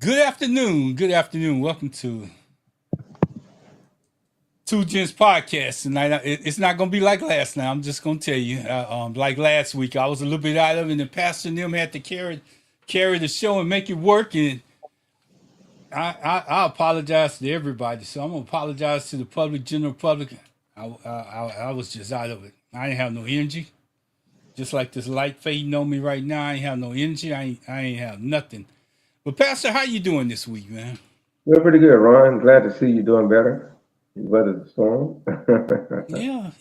Good afternoon. Good afternoon. Welcome to Two Gents Podcast tonight. It's not going to be like last night. I'm just going to tell you. Like last week, I was a little bit out of it, and the pastor and them had to carry the show and make it work. And I apologize to everybody. So I'm going to apologize to the general public. I was just out of it. I didn't have no energy. Just like this light fading on me right now, I ain't have no energy. I ain't have nothing. But Pastor, how you doing this week, man? Doing pretty good, Ron. Glad to see you doing better. You weathered the storm. Yeah.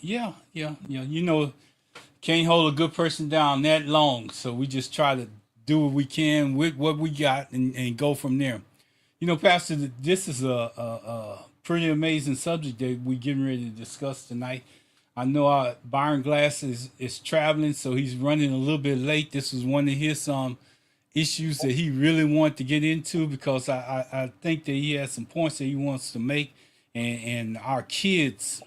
Can't hold a good person down that long. So we just try to do what we can with what we got and go from there. Pastor, this is a pretty amazing subject that we're getting ready to discuss tonight. I know our Byron Glass is traveling, so he's running a little bit late. This was one of his issues that he really wanted to get into because I think that he has some points that he wants to make, and our kids,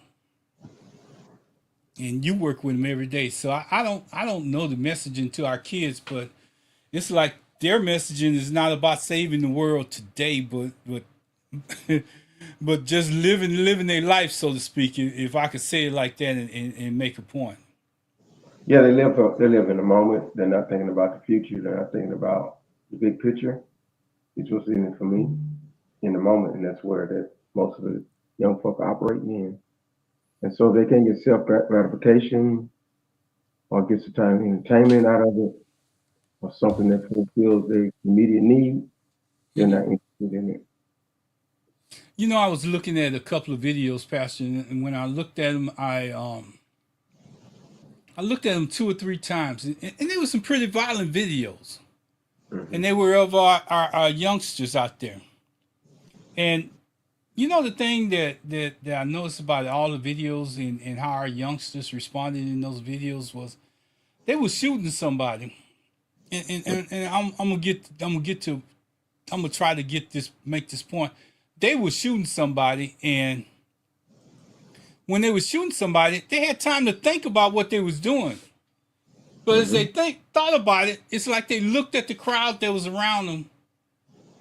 and you work with them every day, so I don't know the messaging to our kids, but it's like their messaging is not about saving the world today, but but just living their life, so to speak, if I could say it like that and make a point. Yeah, they live in the moment. They're not thinking about the future. They're not thinking about the big picture. It's what's in it for me in the moment, and that's where that most of the young folk are operating in. And so they can get self gratification or get some time entertainment out of it or something that fulfills their immediate need. They're Hmm. not interested in it. I was looking at a couple of videos, Pastor, and when I looked at them, I looked at them two or three times, and there were some pretty violent videos, and Hmm. they were of our youngsters out there. And the thing that I noticed about all the videos and how our youngsters responded in those videos was they were shooting somebody, and I'm gonna try to make this point. They were shooting somebody, and when they were shooting somebody, they had time to think about what they was doing. But as they Hmm. thought about it, it's like they looked at the crowd that was around them,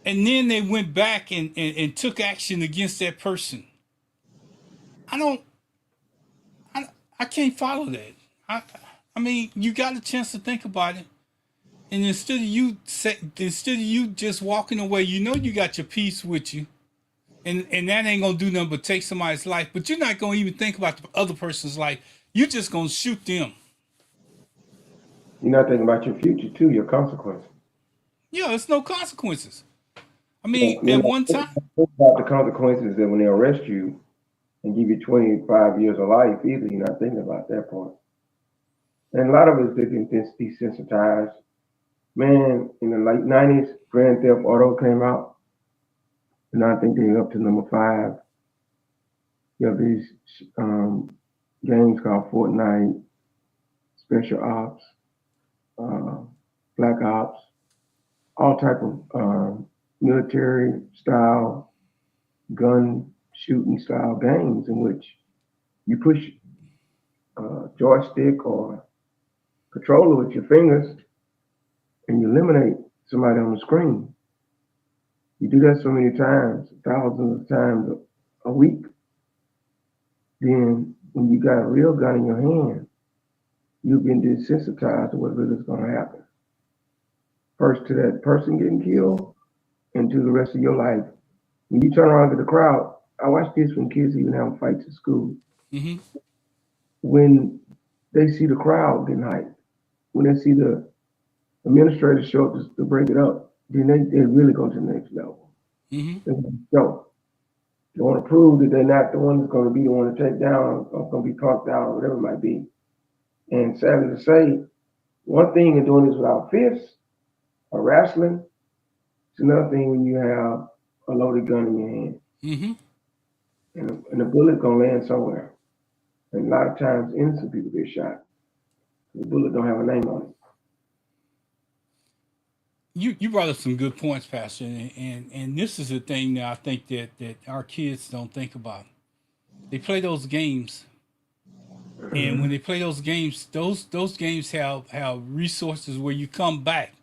and then they went back and took action against that person. I don't, I can't follow that. I, I mean, you got a chance to think about it, and instead of you just walking away, you got your peace with you, and that ain't gonna do nothing but take somebody's life. But you're not gonna even think about the other person's life. You're just gonna shoot them. You're not thinking about your future too, your consequences. Yeah, there's no consequences. I Yeah, mean, you're at not one thinking time. about the consequences that when they arrest you and give you 25 years of life either. You're not thinking about that part. And a lot of us they get desensitized. Man, in the late 90s, Grand Theft Auto came out, and I think they're up to number five. You have these um, games called Fortnite, Special Ops, uh, Black Ops, all type of military style, gun shooting style games in which you push joystick or controller with your fingers and you eliminate somebody on the screen. You do that so many times, thousands of times a week, then when you got a real gun in your hand, you've been desensitized to what really is going to happen. First to that person getting killed and to the rest of your life. When you turn around to the crowd, I watch this when kids even have fights at school. Hmm. When they see the crowd getting hyped, when they see the administrators show up to break it up, then they really go to the next level. Hmm. They go. They want to prove that they're not the one that's going to be the one to take down or going to be talked out or whatever it might be. And sadly to say, one thing in doing this without fists or wrestling, it's another thing when you have a loaded gun in your hand Hmm. and a bullet gonna land somewhere. And a lot of times innocent people get shot. The bullet don't have a name on it. You brought up some good points, Pastor, and this is the thing that I think that our kids don't think about. They play those games, and when Mhm. they play those games, those games have resources where you come back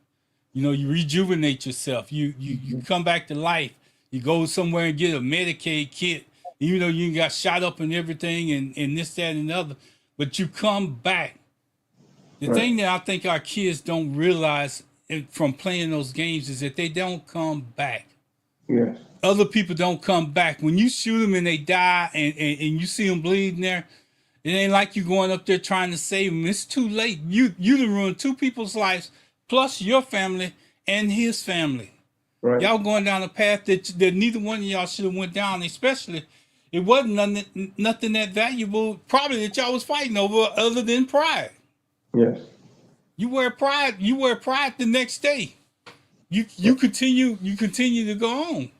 You know, you rejuvenate yourself. You come back to life. You go somewhere and get a Medicaid kit, even though you got shot up and everything and this, that, and the other. But you come back. The Right. thing that I think our kids don't realize from playing those games is that they don't come back. Yes. Other people don't come back. When you shoot them and they die and you see them bleeding there, it ain't like you going up there trying to save them. It's too late. You done ruined two people's lives, plus your family and his family. Right. Y'all going down a path that neither one of y'all should have went down. Especially, it wasn't nothing that valuable, probably that y'all was fighting over, other than pride. Yes. You wear pride. You wear pride the next day. You continue to go on.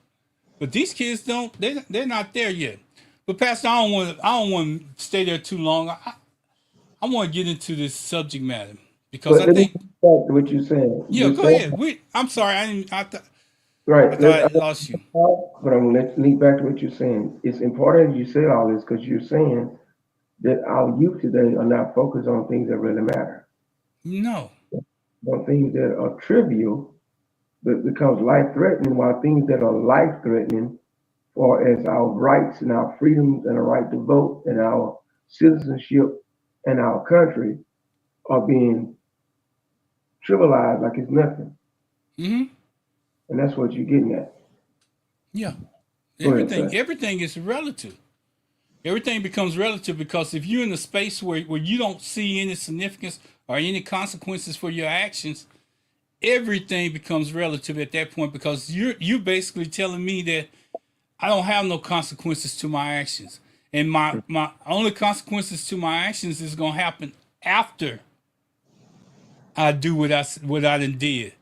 But these kids don't. They're not there yet. But Pastor, I don't want to stay there too long. I want to get into this subject matter because But I let me think. get back to what you're saying. Yeah, You're go saying, ahead. I'm sorry. right. I thought I lost you. But I'm going to lead back to what you're saying. It's important you say all this because you're saying that our youth today are not focused on things that really matter, No. on things that are trivial, but becomes life threatening, while things that are life threatening, or as our rights and our freedoms and our right to vote and our citizenship and our country, are being trivialized like it's nothing. Mm-hmm. And that's what you're getting at. Yeah. Go ahead, sir. Everything is relative. Everything becomes relative because if you're in a space where you don't see any significance or any consequences for your actions, everything becomes relative at that point because you're basically telling me that I don't have no consequences to my actions. And my only consequences to my actions is gonna happen after I do what I done did.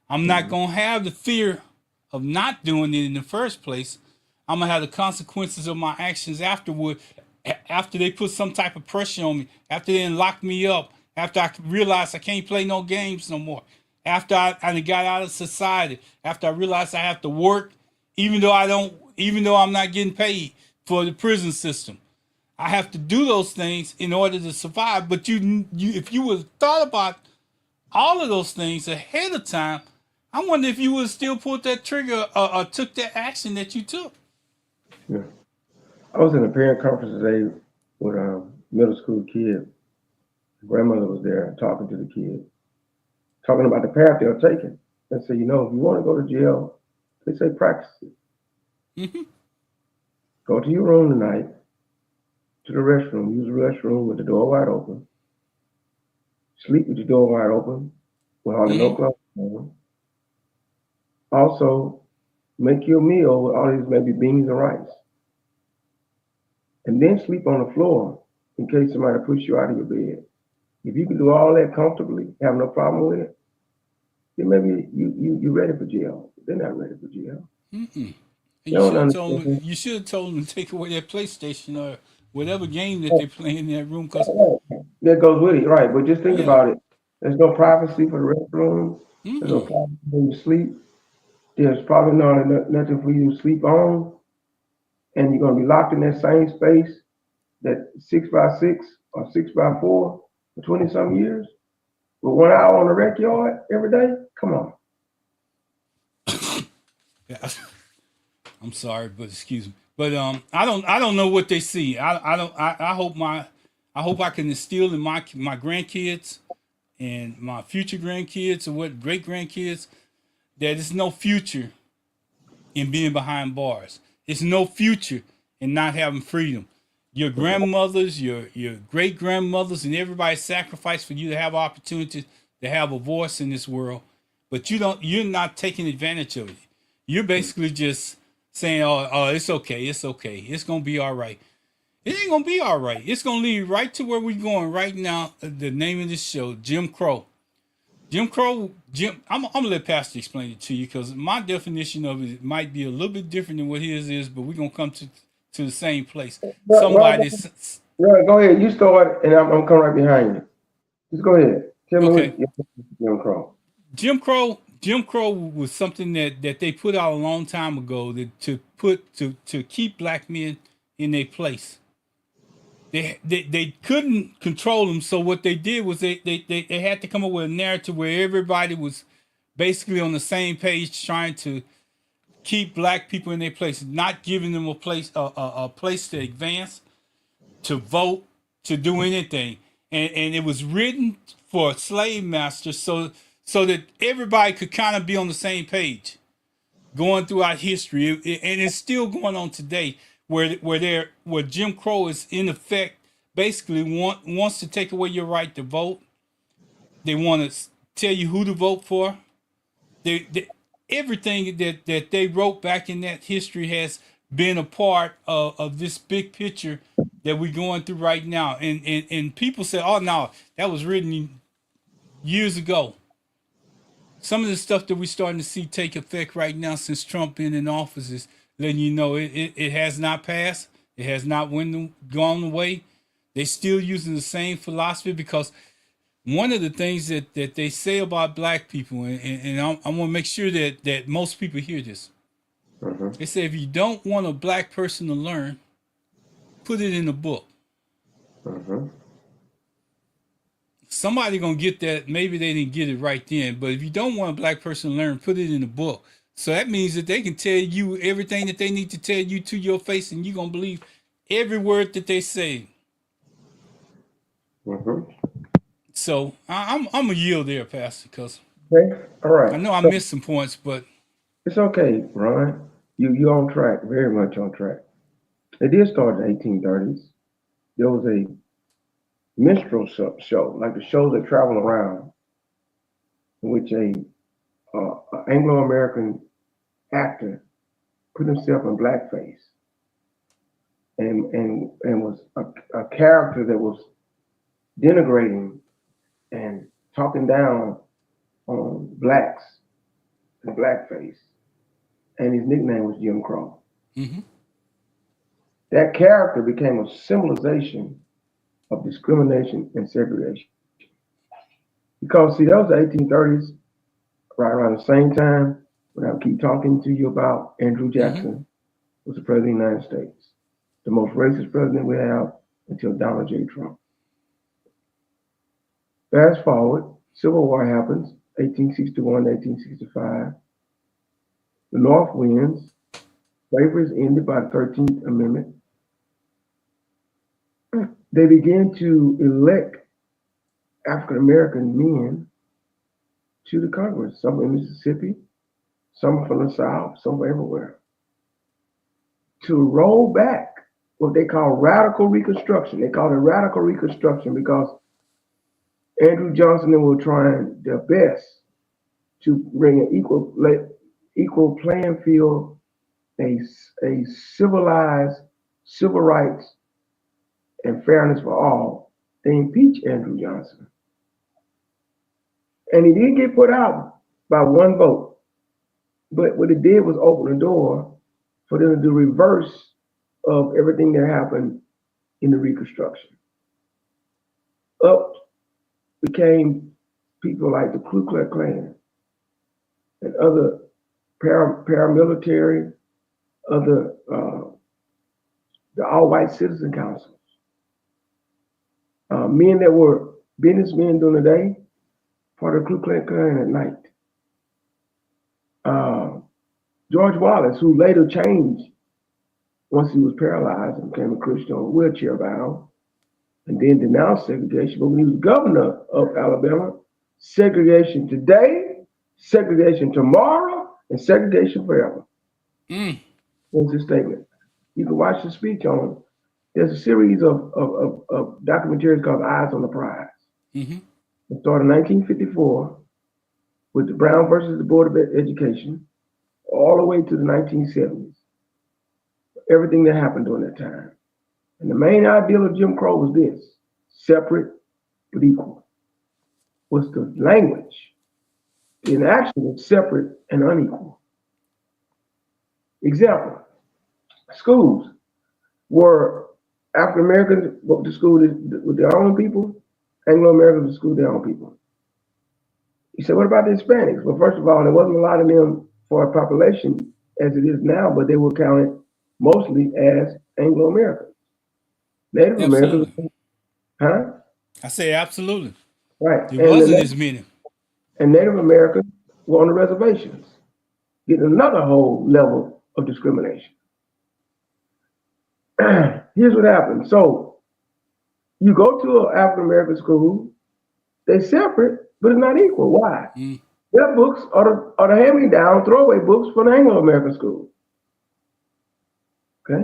I'm not gonna have the fear of not doing it in the first place. I'm gonna have the consequences of my actions afterward, after they put some type of pressure on me, after they lock me up, after I realize I can't play no games no more, after I got out of society, after I realize I have to work, even though I'm not getting paid for the prison system. I have to do those things in order to survive. But if you would have thought about all of those things ahead of time, I wonder if you would have still pulled that trigger or took that action that you took. Yeah. I was in a parent conference today with a middle school kid. Grandmother was there talking to the kid, talking about the path they're taking. They say, if you want to go to jail, they say practice it. Mm-hmm. Go to your room tonight, to the restroom, use the restroom with the door wide open. Sleep with the door wide open, with hardly no Mm-hmm. clothes on. Also, make your meal with all these maybe beans and rice. And then sleep on the floor in case somebody push you out of your bed. If you can do all that comfortably, have no problem with it, then maybe you're ready for jail. They're not ready for jail. Mm-mm. They You don't should understand. have told them to take away that PlayStation or whatever game that they play in that room. Cause That goes with it, right? But just think yeah, about it. There's no privacy for the restroom. There's no mm-mm. privacy when you sleep. There's probably nothing for you to sleep on, and you're gonna be locked in that same space, that 6x6 or 6x4 for 20 some years, with 1 hour on the rec yard every day. Come on. Yeah. I'm sorry, but excuse me. But I don't know what they see. I hope I can instill in my grandkids and my future grandkids or what great grandkids that there's no future in being behind bars. It's no future in not having freedom. Your grandmothers, your great grandmothers, and everybody sacrificed for you to have opportunity to have a voice in this world, but you're not taking advantage of it. You're basically just saying, oh, it's okay, it's gonna be all right. It ain't gonna be all right. It's gonna lead right to where we're going right now. The name of this show, Jim Crow. I'm gonna let Pastor explain it to you because my definition of it might be a little bit different than what his is, but we're gonna come to the same place. Well, Somebody, go ahead. You start, and I'm coming right behind you. Just go ahead. Tell me okay, what Jim Crow. Jim Crow was something that they put out a long time ago to keep black men in their place. They couldn't control them, so what they did was they had to come up with a narrative where everybody was basically on the same page, trying to keep black people in their place, not giving them a place, a place to advance, to vote, to do anything. And it was written for slave masters so that everybody could kind of be on the same page going throughout history. And it's still going on today where Jim Crow is in effect basically wants to take away your right to vote. They want to tell you who to vote for. Everything that they wrote back in that history has been a part of this big picture that we're going through right now. And people say, oh, no, that was written years ago. Some of the stuff that we're starting to see take effect right now since Trump been in office is letting you know it has not passed. It has not gone away. They're still using the same philosophy because one of the things that they say about black people, and I want to make sure that most people hear this. They say if you don't want a black person to learn, put it in a book. Somebody gonna get that. Maybe they didn't get it right then, but if you don't want a black person to learn, put it in a book. So that means that they can tell you everything that they need to tell you to your face, and you're gonna believe every word that they say. So I'm a yield there, Pastor, because Okay, all right. I know I So missed some points, but it's okay, Ron. You on track, very much on track. It did start in the 1830s. There was a minstrel show, like the shows that travel around, in which a Anglo-American actor put himself in blackface and was a character that was denigrating and talking down on blacks in blackface, and his nickname was Jim Crow. That character became a symbolization of discrimination and segregation. Because see, that was the 1830s, right around the same time when I keep talking to you about Andrew Jackson was the president of the United States, the most racist president we have until Donald J. Trump. Fast forward, Civil War happens, 1861 to 1865. The North wins. Slavery is ended by the 13th Amendment. They begin to elect African American men to the Congress, some in Mississippi, some from the South, some everywhere, to roll back what they call radical Reconstruction. They call it radical Reconstruction because Andrew Johnson and were trying their best to bring an equal playing field, a civilized civil rights and fairness for all. They impeached Andrew Johnson. And he did get put out by one vote. But what it did was open the door for them to do reverse of everything that happened in the Reconstruction. Up became people like the Ku Klux Klan and other paramilitary, other the all-white citizen councils. Men that were businessmen during the day, part of the Ku Klux Klan at night. George Wallace, who later changed once he was paralyzed and became a Christian, wheelchair bound, and then denounced segregation. But when he was governor of Alabama, segregation today, segregation tomorrow, and segregation forever. Was his statement. You can watch the speech on. There's a series of documentaries called Eyes on the Prize. It started in 1954 with the Brown versus the Board of Education, all the way to the 1970s. Everything that happened during that time. And the main ideal of Jim Crow was this: separate but equal. Was the language. The inaction was separate and unequal. Example, schools were African Americans go to school with their own people, Anglo Americans to school with their own people. You said, what about the Hispanics? Well, first of all, there wasn't a lot of them for a population as it is now, but they were counted mostly as Anglo Americans. Native Americans, I say absolutely. right? It wasn't as many. And Native Americans were on the reservations, getting another whole level of discrimination. Here's what happened. So you go to an African American school, they're separate, but it's not equal. Why? Their books are the hand-me-down throwaway books for the Anglo-American school. Okay?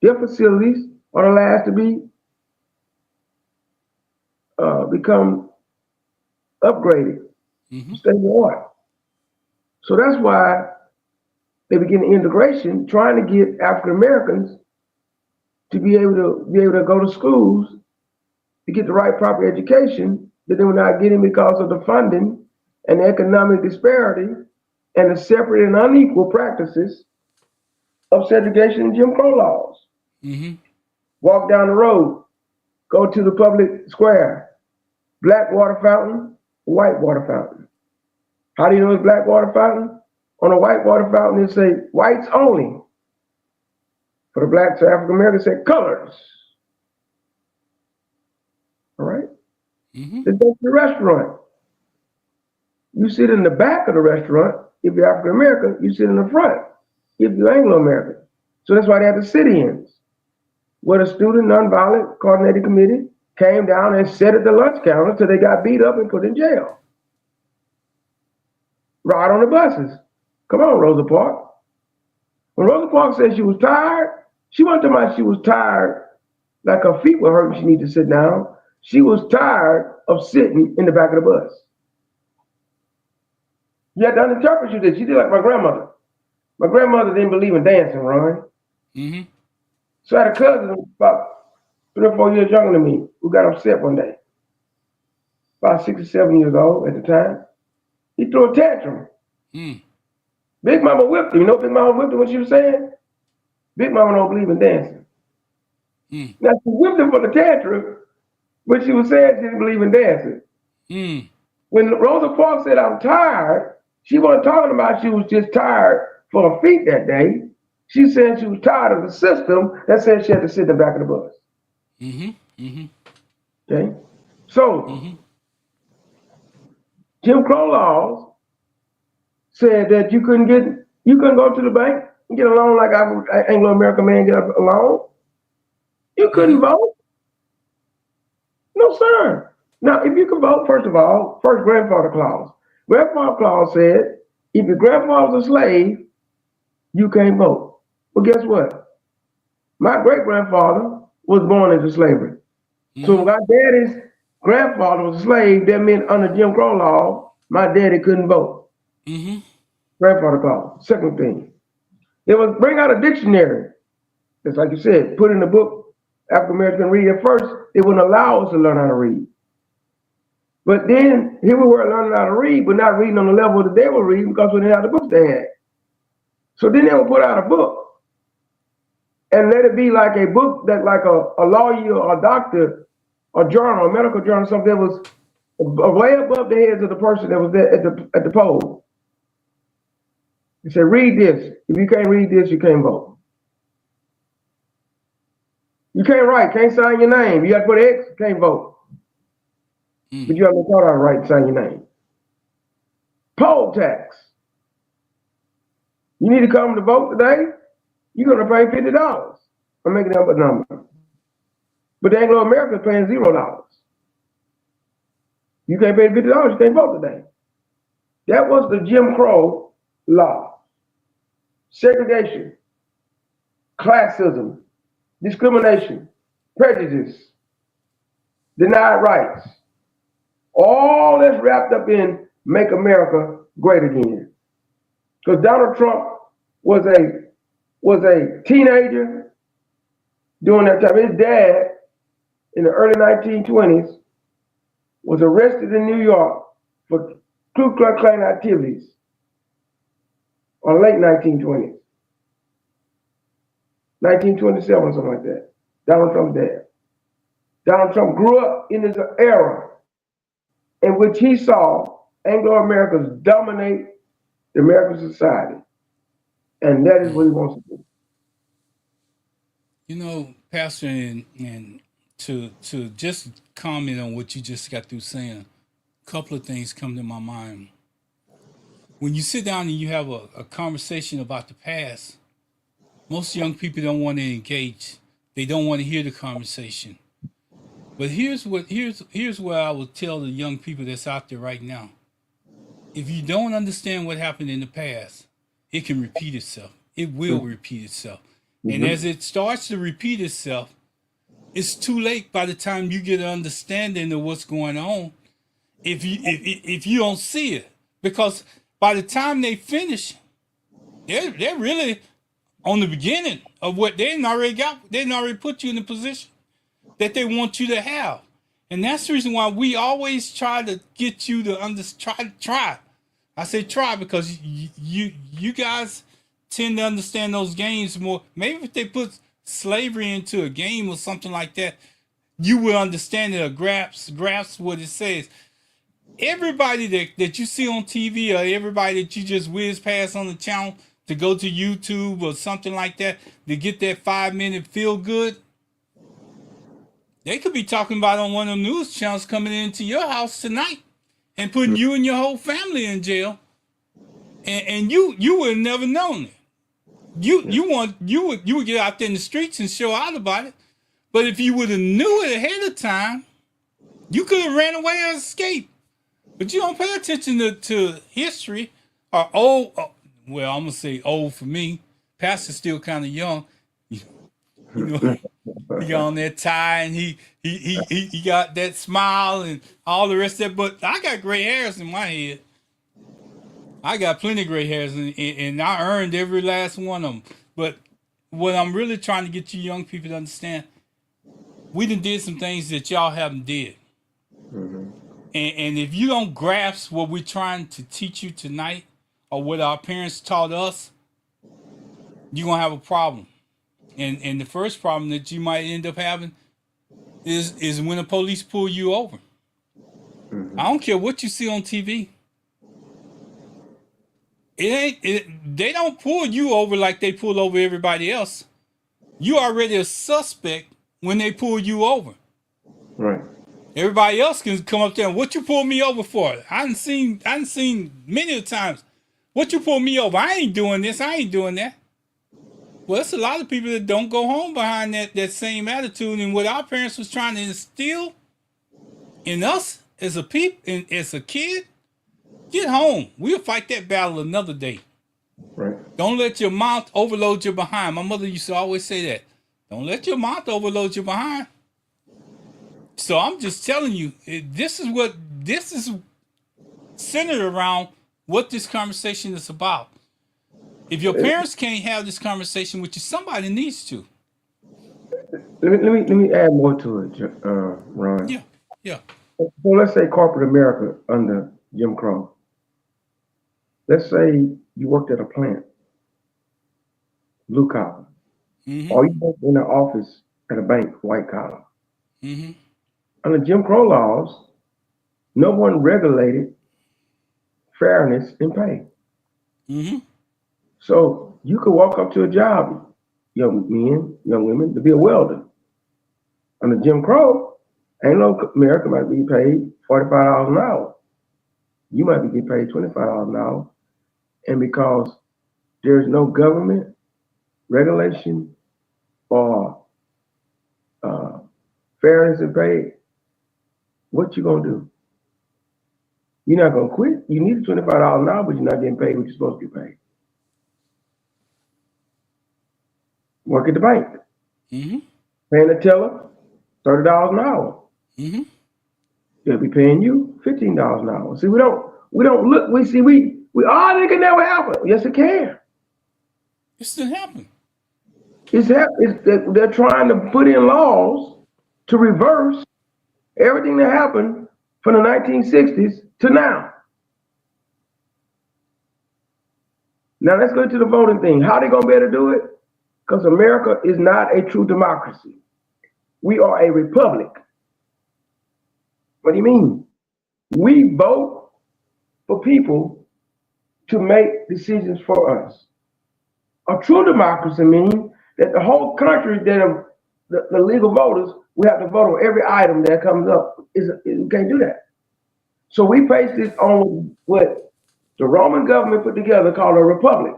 Their facilities are the last to be become upgraded, state of the art. So that's why they begin the integration, trying to get African Americans to be able to go to schools to get the right proper education that they were not getting because of the funding and the economic disparity and the separate and unequal practices of segregation and Jim Crow laws. Walk down the road, go to the public square, black water fountain, white water fountain. How do you know it's black water fountain? On a white water fountain, it say whites only. For the blacks or African Americans, say colors. All right? Then go to the restaurant. You sit in the back of the restaurant if you're African American. You sit in the front if you're Anglo American. So that's why they have the sit-ins, where the student nonviolent coordinating committee came down and sat at the lunch counter till they got beat up and put in jail. Ride on the buses. Come on, Rosa Parks. When Rosa Parks said she was tired, she wasn't talking about she was tired like her feet were hurting, she needed to sit down. She was tired of sitting in the back of the bus. You had to uninterpret you did. She did like my grandmother. My grandmother didn't believe in dancing, Ron. So I had a cousin about 3 or 4 years younger than me who got upset one day. About 6 or 7 years old at the time. He threw a tantrum. Big Mama whipped him. You know Big Mama whipped him when she was saying? Big Mama don't believe in dancing. Now she whipped him for the tantrum, but she was saying she didn't believe in dancing. When Rosa Parks said, I'm tired, she wasn't talking about she was just tired for her feet that day. She said she was tired of the system that said she had to sit in the back of the bus. Okay? So, Jim Crow laws said that you couldn't go to the bank and get a loan like an Anglo-American man get a loan. You couldn't vote. No, sir. Now, if you can vote, first of all, first grandfather clause. Grandfather clause said, if your grandfather was a slave, you can't vote. Well, guess what? My great-grandfather was born into slavery. So when my daddy's grandfather was a slave, that meant under Jim Crow law, my daddy couldn't vote. Grandfather clause. Second thing. It was bring out a dictionary. Just like you said, put in the book, African Americans can read. At first, they wouldn't allow us to learn how to read. But then, here we were learning how to read, but not reading on the level that they were reading because we didn't have the books they had. So then they would put out a book and let it be like a book that like a lawyer or a doctor or journal, a medical journal, something that was way above the heads of the person that was there at the poll. They said, read this. If you can't read this, you can't vote. You can't write, can't sign your name. You got to put X, can't vote. But you have to taught how to write and sign your name. Poll tax. You need to come to vote today, you're going to pay $50. I'm making up a number. But the Anglo-Americans paying $0. You can't pay $50, you can't vote today. That was the Jim Crow law. Segregation, classism, discrimination, prejudice, denied rights. All that's wrapped up in Make America Great Again. Because Donald Trump was a teenager during that time. His dad, in the early 1920s, was arrested in New York for Ku Klux Klan activities on late 1920s. 1927 or something like that. Donald Trump's dad. Donald Trump grew up in this era in which he saw Anglo-Americans dominate the American society. And that is what he wants to do. You know, Pastor, and to just comment on what you just got through saying, a couple of things come to my mind. when you sit down and you have a conversation about the past, most young people don't want to engage. They don't want to hear the conversation. But here's what I will tell the young people that's out there right now. If you don't understand what happened in the past, it can repeat itself. It will repeat itself. And as it starts to repeat itself, it's too late by the time you get an understanding of what's going on. If you don't see it, because by the time they finish, they're really on the beginning of what they already got. They already put you in the position that they want you to have. And that's the reason why we always try to get you to try. I say try because you guys tend to understand those games more. Maybe if they put slavery into a game or something like that, you will understand it or grasp what it says. Everybody that you see on TV or everybody that you just whiz past on the channel to go to YouTube or something like that to get that 5-minute feel good, they could be talking about on one of the news channels coming into your house tonight and putting you and your whole family in jail, and you would have never known it. You would get out there in the streets and show out about it, but if you would have knew it ahead of time, you could have ran away or escaped. But you don't pay attention to history or old. Well, I'm gonna say old for me. Pastor's still kind of young. You know, he got on that tie and he got that smile and all the rest of it. But I got gray hairs in my head. I got plenty of gray hairs and I earned every last one of them. But what I'm really trying to get you young people to understand, we done did some things that y'all haven't did. Mm-hmm. And if you don't grasp what we're trying to teach you tonight or what our parents taught us, you're going to have a problem. And the first problem that you might end up having is when the police pull you over. Mm-hmm. I don't care what you see on TV. They don't pull you over like they pull over everybody else. You already a suspect when they pull you over. Right. Everybody else can come up there and what you pull me over for? I done seen many times. What you pull me over? I ain't doing this. I ain't doing that. Well, it's a lot of people that don't go home behind that same attitude, and what our parents was trying to instill in us as a as a kid. Get home. We'll fight that battle another day. Right. Don't let your mouth overload your behind. My mother used to always say that. Don't let your mouth overload your behind. So I'm just telling you, this is centered around what this conversation is about. If your parents can't have this conversation with you, somebody needs to. Let me add more to it, Ron. Yeah. So let's say corporate America under Jim Crow. Let's say you worked at a plant, blue collar, mm-hmm. or you worked in an office at a bank, white collar. Mm-hmm. Under Jim Crow laws, no one regulated fairness in pay. Mm-hmm. So you could walk up to a job, young men, young women, to be a welder. Under Jim Crow, Anglo America might be paid $45 an hour. You might be getting paid $25 an hour. And because there's no government regulation or fairness in pay, what you gonna do? You're not gonna quit. You need $25 an hour, but you're not getting paid what you're supposed to get paid. Work at the bank. Mm-hmm. Paying the teller $30 an hour. Mm-hmm. They'll be paying you $15 an hour. See, we don't look. It can never happen. Yes, it can. It still happen. They're trying to put in laws to reverse everything that happened from the 1960s to now. Now let's go to the voting thing. How are they gonna be able to do it? Because America is not a true democracy. We are a republic. What do you mean? We vote for people to make decisions for us. A true democracy means that the whole country, the legal voters, we have to vote on every item that comes up. We can't do that. So we base this on what the Roman government put together called a republic.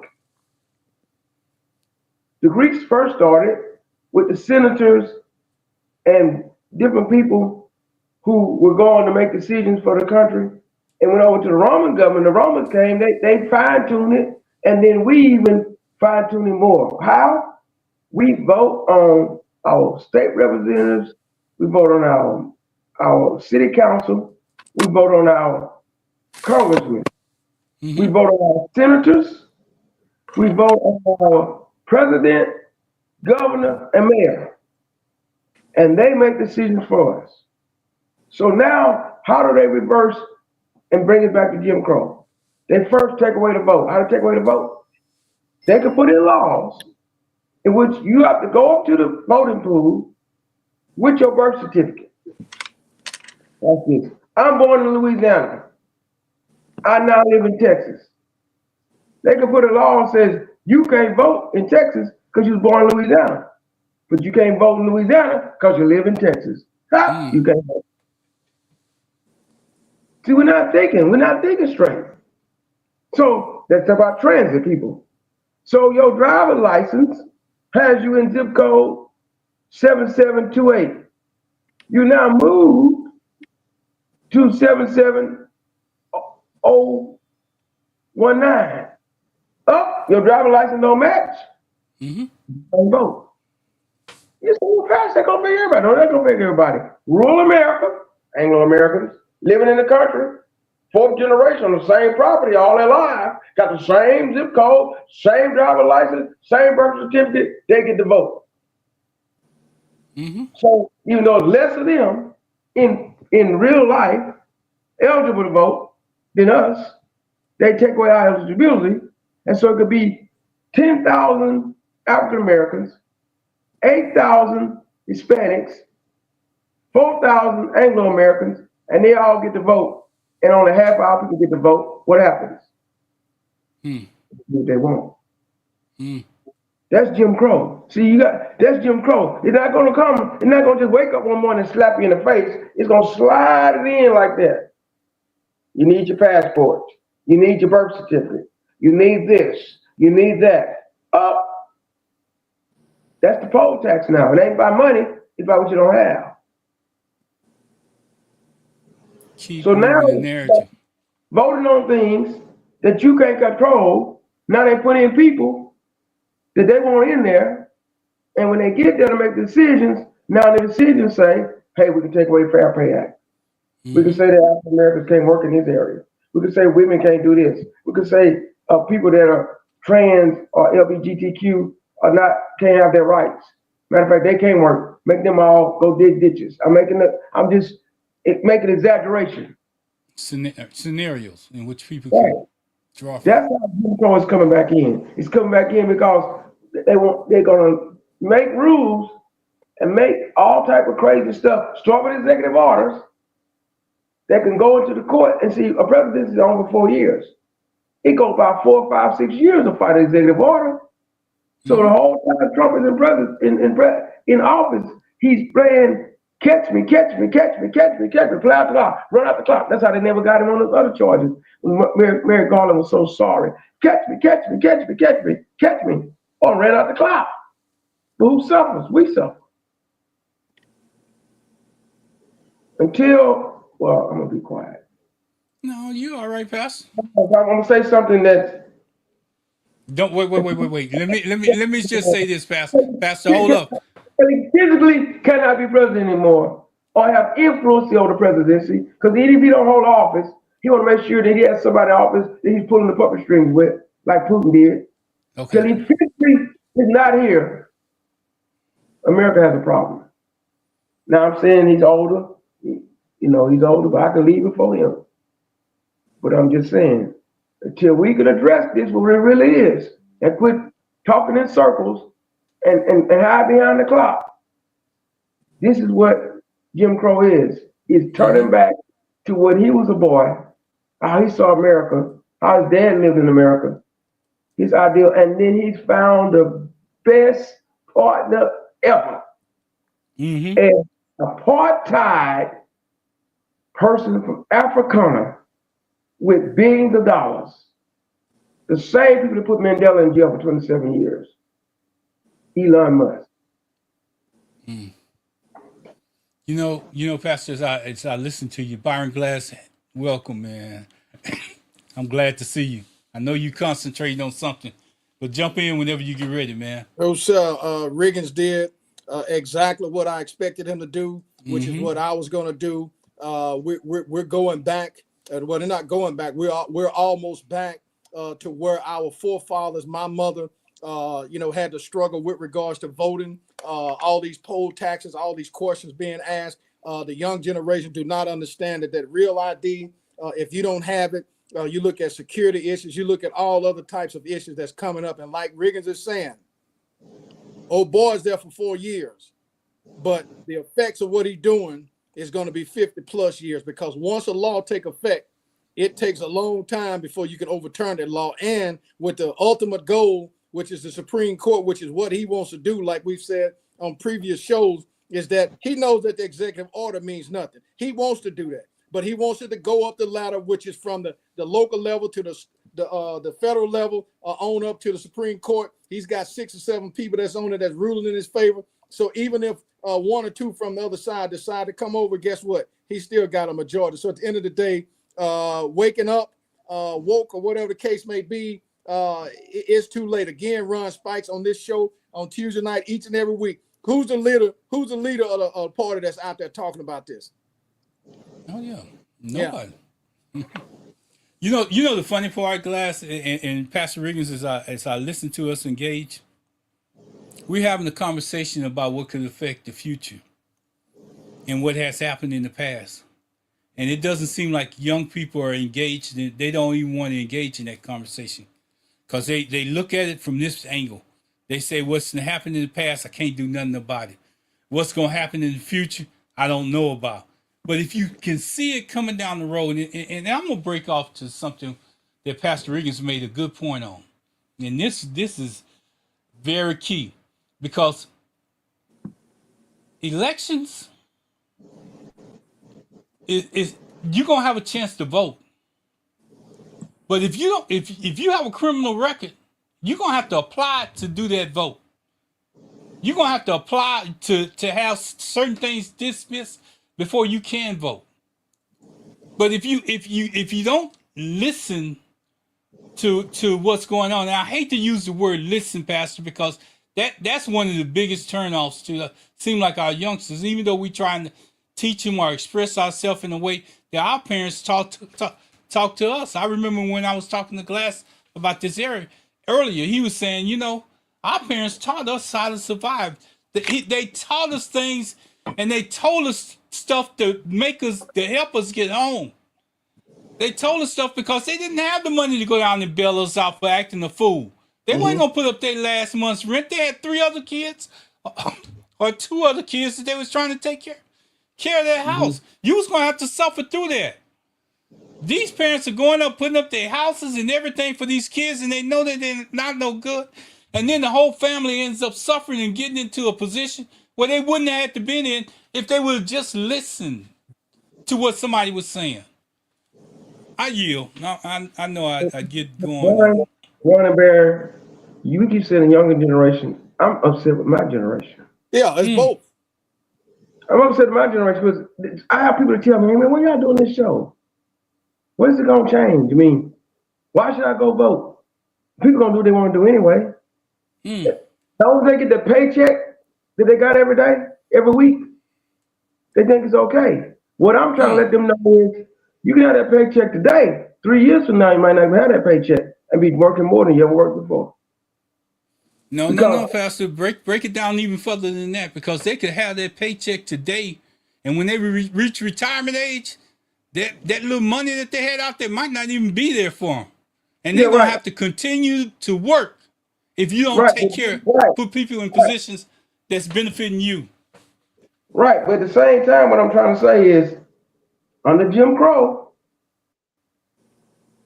The Greeks first started with the senators and different people who were going to make decisions for the country and went over to the Roman government. The Romans came, they fine-tuned it, and then we even fine-tune it more. How? We vote on our state representatives, we vote on our city council, we vote on our congressmen, we vote on our senators, we vote on our president, governor, and mayor, and they make decisions for us. So now, how do they reverse and bring it back to Jim Crow? They first take away the vote. How to take away the vote? They can put in laws in which you have to go up to the voting pool with your birth certificate. That's this. I'm born in Louisiana. I now live in Texas. They can put a law that says you can't vote in Texas because you was born in Louisiana. But you can't vote in Louisiana because you live in Texas. Ha! You can't vote. See, we're not thinking straight. So that's about transit people. So your driver's license has you in zip code 7728. You now move to 77019. Up, your driver's license don't match. Don't vote. You see how fast they're gonna make everybody. No, they're gonna make everybody. Rural America, Anglo-Americans, living in the country, fourth generation on the same property all their lives, got the same zip code, same driver's license, same birth certificate, they get to vote. So even though it's less of them in real life eligible to vote than us, they take away our eligibility, and so it could be 10,000 African Americans, 8,000 Hispanics, 4,000 Anglo Americans, and they all get to vote, and only half our people get to vote. What happens? What they want. That's Jim Crow. See, that's Jim Crow. It's not gonna come. It's not gonna just wake up one morning and slap you in the face. It's gonna slide it in like that. You need your passport. You need your birth certificate. You need this. You need that. That's the poll tax now. It ain't by money. It's by what you don't have. Keep So now moving the narrative. voting on things that you can't control. Now they put in people that they want in there, and when they get there to make decisions, now the decisions say, "Hey, we can take away the Fair Pay Act. We can say that African Americans can't work in this area. We can say women can't do this. We can say people that are trans or LGBTQ can't have their rights. Matter of fact, they can't work. Make them all go dig ditches. I'm just making exaggeration. Scenarios in which people can draw from. That's how Jim Crow is coming back in. It's coming back in because they're gonna make rules and make all type of crazy stuff. Start with executive orders. They can go into the court and see a presidency is only for 4 years. It goes by 4, 5, 6 years to fight an executive order. So the whole time Trump is in office, he's playing catch me, catch me, catch me, catch me, catch me, play out the clock, run out the clock. That's how they never got him on those other charges. Merrick Garland was so sorry. Catch me, catch me, catch me, catch me, catch me. Or ran out the clock. But who suffers? We suffer. Until, well, I'm gonna be quiet. No, you all right, Pastor. I'm gonna say something that Don't wait. Let me just say this, Pastor. Pastor, hold up. he physically cannot be president anymore or have influence over the presidency, because even if he don't hold office, he want to make sure that he has somebody in office that he's pulling the puppet strings with, like Putin did. Okay. Till he physically is not here, America has a problem. Now I'm saying he's older, he's older, but I can leave it for him. But I'm just saying, until we can address this, what it really is, and quit talking in circles and hide behind the clock. This is what Jim Crow is. He's turning back to when he was a boy, how he saw America, how his dad lived in America, his ideal, and then he's found the best partner ever. An apartheid person from Africana with billions of dollars. The same people that put Mandela in jail for 27 years. Elon Musk. Pastor, as I listen to you, Byron Glass, welcome, man. I'm glad to see you. I know you concentrating on something, but jump in whenever you get ready, man. Riggins did exactly what I expected him to do, which is what I was going to do. We're going back. Well, they're not going back. We're almost back to where our forefathers, my mother, had to struggle with regards to voting. All these poll taxes, all these questions being asked. The young generation do not understand that real ID. If you don't have it, you look at security issues. You look at all other types of issues that's coming up. And like Riggins is saying, old boy's there for 4 years, but the effects of what he's doing is going to be 50 plus years, because once a law take effect, it takes a long time before you can overturn that law. And with the ultimate goal, which is the Supreme Court, which is what he wants to do, like we've said on previous shows, is that he knows that the executive order means nothing. He wants to do that, but he wants it to go up the ladder, which is from the local level to the federal level, on up to the Supreme Court. He's got 6 or 7 people that's on it that's ruling in his favor. So even if 1 or 2 from the other side decide to come over, guess what? He still got a majority. So at the end of the day, waking up, woke, or whatever the case may be, it's too late. Again, Ron Spikes on this show on Tuesday night, each and every week. Who's the leader of the party that's out there talking about this? Oh yeah, nobody. Yeah. The funny part, Glass, and Pastor Riggins, as I listen to us engage, we're having a conversation about what could affect the future and what has happened in the past. And it doesn't seem like young people are engaged. They don't even want to engage in that conversation because they look at it from this angle. They say, what's happened in the past, I can't do nothing about it. What's going to happen in the future, I don't know about. But if you can see it coming down the road, and I'm going to break off to something that Pastor Riggins made a good point on. And this is very key, because elections is you're going to have a chance to vote. But if you don't, if you have a criminal record, you're going to have to apply to do that vote. You're going to have to apply to have certain things dismissed before you can vote. But if you don't listen to what's going on, and I hate to use the word listen, Pastor, because that's one of the biggest turnoffs to seem like our youngsters, even though we're trying to teach them or express ourselves in a way that our parents talk to us. I remember when I was talking to Glass about this area earlier, he was saying, our parents taught us how to survive. They taught us things, and they told us stuff to help us get home. They told us stuff because they didn't have the money to go down and bail us out for acting a fool. They weren't gonna put up their last month's rent. They had 3 other kids or 2 other kids that they was trying to take care of their house. You was gonna have to suffer through that. These parents are going up, putting up their houses and everything for these kids, and they know that they're not no good. And then the whole family ends up suffering and getting into a position where they wouldn't have had to been in if they would have just listened to what somebody was saying. I yield. I know I get going. Warren and Bear, you keep saying the younger generation. I'm upset with my generation. Yeah, it's both. I'm upset with my generation because I have people to tell me, man, when y'all doing this show? When is it going to change? I mean, why should I go vote? People going to do what they want to do anyway. Don't they get the paycheck that they got every day, every week? They think it's okay. What I'm trying to let them know is you can have that paycheck today. 3 years from now, you might not even have that paycheck and be working more than you ever worked before. No, Pastor. Break it down even further than that, because they could have their paycheck today, and when they reach retirement age, that little money that they had out there might not even be there for them, and they're gonna have to continue to work if you don't take care, put people in positions that's benefiting you. Right, but at the same time, what I'm trying to say is, under Jim Crow,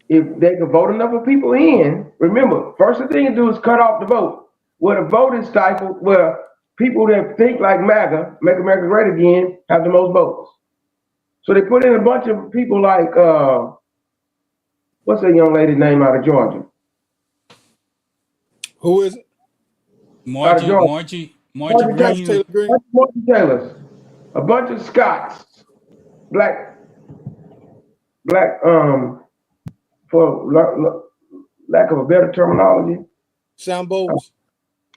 if they could vote enough of people in, remember, first thing to do is cut off the vote. Where the vote is stifled, where people that think like MAGA, Make America Great Again, have the most votes. So they put in a bunch of people like What's that young lady's name out of Georgia? Who is it? Out of Margie, Georgia. Margie, Margie Margie Taylor. Marjorie Green. Taylor Greene. Margie Taylor's. A bunch of Scots, black, for lack of a better terminology. Sam Bowles.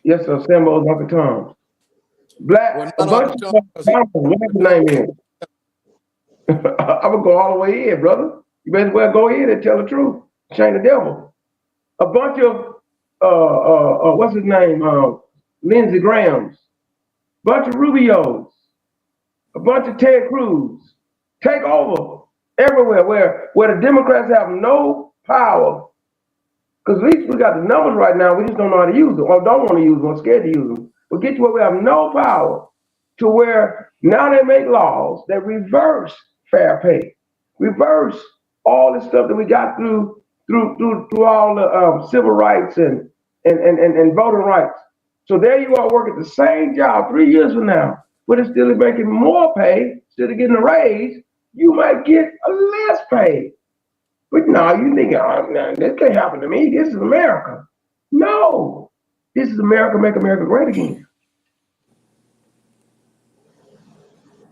Yes, sir. Symbols, Uncle Tom. Well, Black, a not bunch Uncle of Tom because he. whatever the name is. I'm gonna go all the way in, brother. You better well go in and tell the truth. Shame the devil. A bunch of what's his name? Lindsey Graham's. Bunch of Rubios. A bunch of Ted Cruz. Take over everywhere where the Democrats have no power. Because at least we got the numbers right now. We just don't know how to use them, or don't want to use them, or scared to use them. We'll get to where we have no power, to where now they make laws that reverse fair pay, reverse all the stuff that we got through all the civil rights and voting rights. So there you are working the same job 3 years from now, but it's still making more pay instead of getting a raise. You might get a less pay. But no, you think, oh, no, this can't happen to me. This is America. No, this is America, make America great again.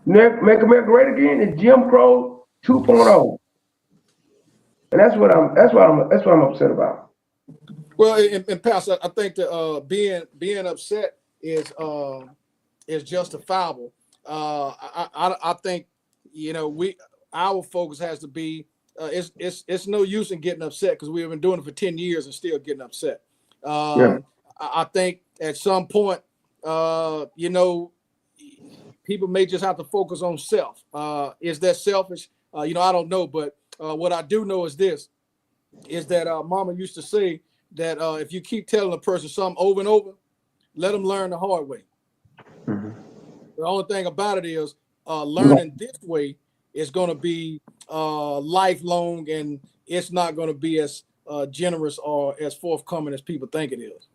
Make America great again is Jim Crow 2.0, and that's what I'm upset about. Well, and Pastor, I think that being upset is justifiable. I think our focus has to be. It's no use in getting upset because we have been doing it for 10 years and still getting upset. Yeah. I think at some point, people may just have to focus on self. Is that selfish? I don't know, but what I do know is this: is that Mama used to say that if you keep telling a person something over and over, let them learn the hard way. Mm-hmm. The only thing about it is learning this way is going to be lifelong, and it's not going to be as generous or as forthcoming as people think it is.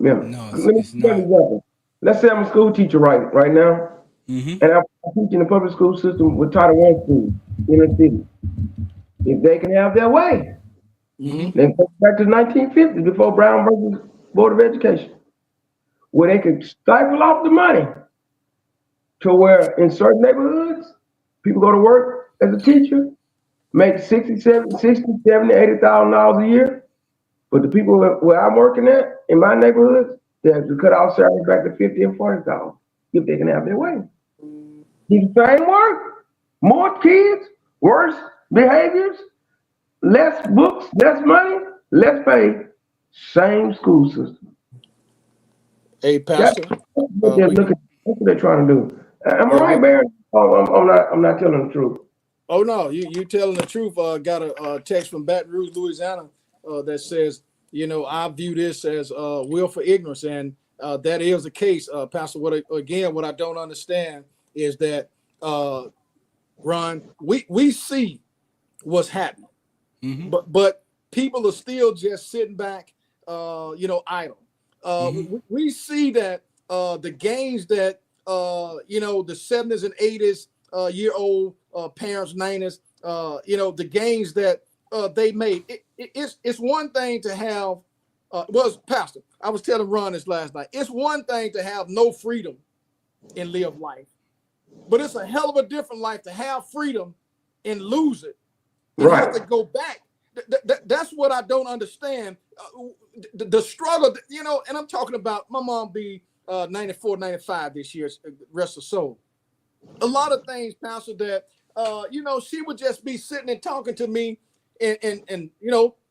Yeah. No, Let me it's give you an not. example. Let's say I'm a school teacher right now, Mm-hmm. and I'm teaching the public school system with Title I schools in the city. If they can have their way, Mm-hmm. then go back to the 1950s before Brown versus Board of Education, where they could stifle off the money to where in certain neighborhoods, people go to work as a teacher, make 70, $80,000 a year. But the people where I'm working at in my neighborhoods, they have to cut off salaries back to 50 and 40,000 if they can have their way. The same work, more kids, worse behaviors, less books, less money, less pay, same school system. Hey, That's Pastor, what they're looking. That's what they're trying to do. Am I yeah, right, Barry? I'm not telling the truth. oh no, you telling the truth. Got a text from Baton Rouge, Louisiana, that says, I view this as willful ignorance, and that is the case, Pastor. What I don't understand is that, Ron, we see what's happening, Mm-hmm. but people are still just sitting back, idle. Mm-hmm. We see that the gains that the 70s and 80s year old parents, 90s, the gains that they made. It's one thing to have. Pastor, I was telling Ron this last night. It's one thing to have no freedom and live life, but it's a hell of a different life to have freedom and lose it and have to Right. go back. That's what I don't understand. The struggle, and I'm talking about my mom be 94, 95 this year, rest her soul. A lot of things, Pastor, that, she would just be sitting and talking to me and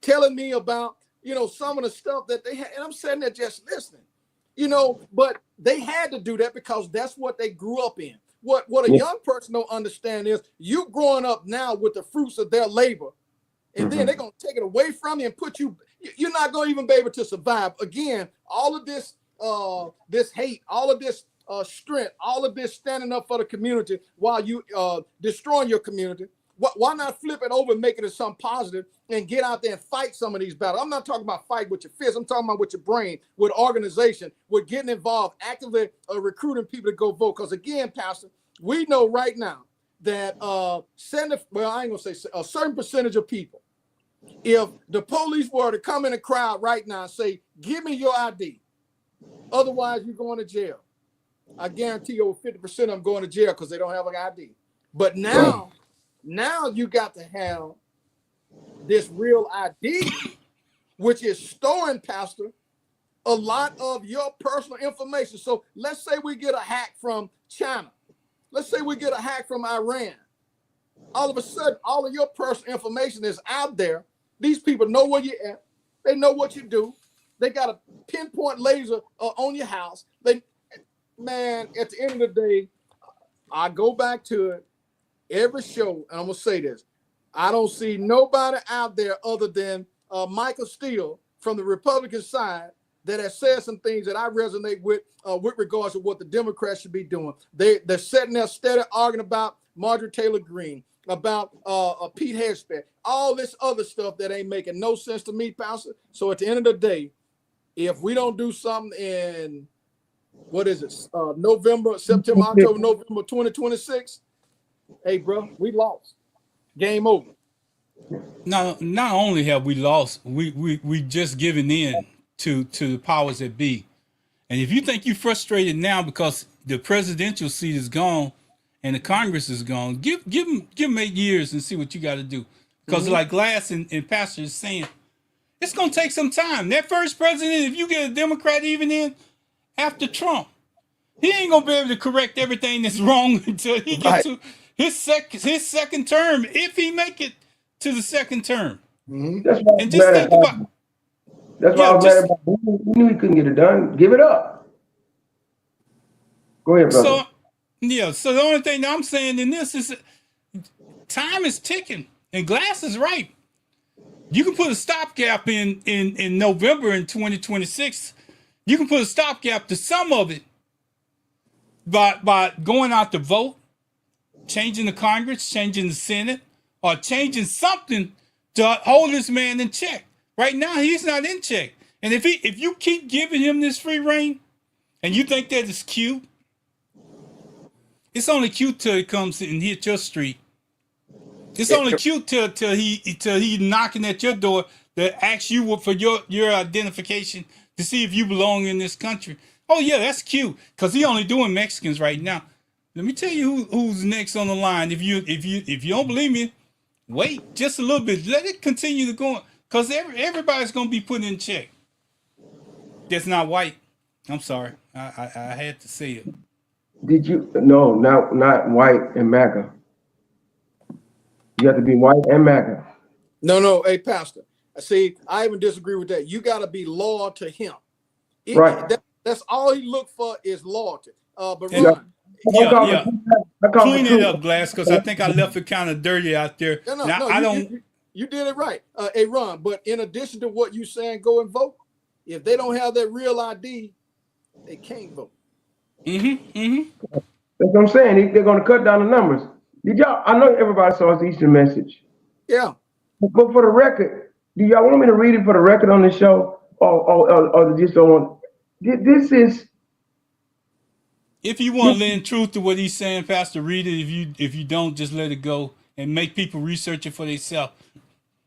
telling me about, some of the stuff that they had. And I'm sitting there just listening, but they had to do that because that's what they grew up in. What a Yeah. young person don't understand is you growing up now with the fruits of their labor, and then they're going to take it away from you and put you're not going to even be able to survive. Again, all of this hate, all of this strength, all of this standing up for the community while you destroying your community. Why not flip it over and make it as something positive and get out there and fight some of these battles? I'm not talking about fight with your fists. I'm talking about with your brain, with organization, with getting involved, actively recruiting people to go vote. Because again, Pastor, we know right now that I ain't gonna say a certain percentage of people If the police were to come in a crowd right now and say, give me your ID, otherwise you're going to jail, I guarantee you over 50% of them going to jail because they don't have an ID. But now you got to have this real ID, which is storing, Pastor, a lot of your personal information. So let's say we get a hack from China. Let's say we get a hack from Iran. All of a sudden, all of your personal information is out there. These people know where you're at. They know what you do. They got a pinpoint laser on your house. Man, at the end of the day, I go back to it every show, and I'm going to say this. I don't see nobody out there other than Michael Steele from the Republican side that has said some things that I resonate with regards to what the Democrats should be doing. They're sitting there steady arguing about Marjorie Taylor Greene, about Pete Hegseth, all this other stuff that ain't making no sense to me, Pastor. So at the end of the day, if we don't do something in, what is it, November, September, October, November 2026, hey, bro, we lost. Game over. Not only have we lost, we just given in to the powers that be. And if you think you're frustrated now because the presidential seat is gone and the Congress is gone, give them 8 years and see what you got to do. Because like Glass and Pastor is saying, it's going to take some time. That first president, if you get a Democrat even in after Trump, he ain't going to be able to correct everything that's wrong until he gets to his second term, if he make it to the second term. That's why And just think about. That's why I was mad about. We knew he couldn't get it done. Give it up. Go ahead, brother. So the only thing that I'm saying in this is time is ticking, and Glass is right. You can put a stopgap in November in 2026. You can put a stopgap to some of it by going out to vote, changing the Congress, changing the Senate, or changing something to hold this man in check. Right now, he's not in check. And if you keep giving him this free reign, and you think that is cute, it's only cute till he comes and hit your street. It's only cute till he knocking at your door to ask you for your identification to see if you belong in this country. Oh yeah, that's cute because he only doing Mexicans right now. Let me tell you who's next on the line. If you don't believe me, wait just a little bit. Let it continue to go because everybody's gonna be put in check. That's not white. I'm sorry, I had to say it. Did you? No, not white and MAGA. You have to be white and MAGA. No, hey, Pastor. See, I even disagree with that. You got to be loyal to him. Right. That's all he looked for is loyalty. But Ron, yeah. Clean it up, Glass, because I think I left it kind of dirty out there. You did it right. Hey, Ron, but in addition to what you saying, go and vote. If they don't have that real ID, they can't vote. That's what I'm saying. They're going to cut down the numbers. Did y'all? I know everybody saw his Easter message. Yeah. But for the record, do y'all want me to read it for the record on the show, or just don't want? This is. If you want to lend truth to what he's saying, Pastor, read it. If you don't, just let it go and make people research it for themselves.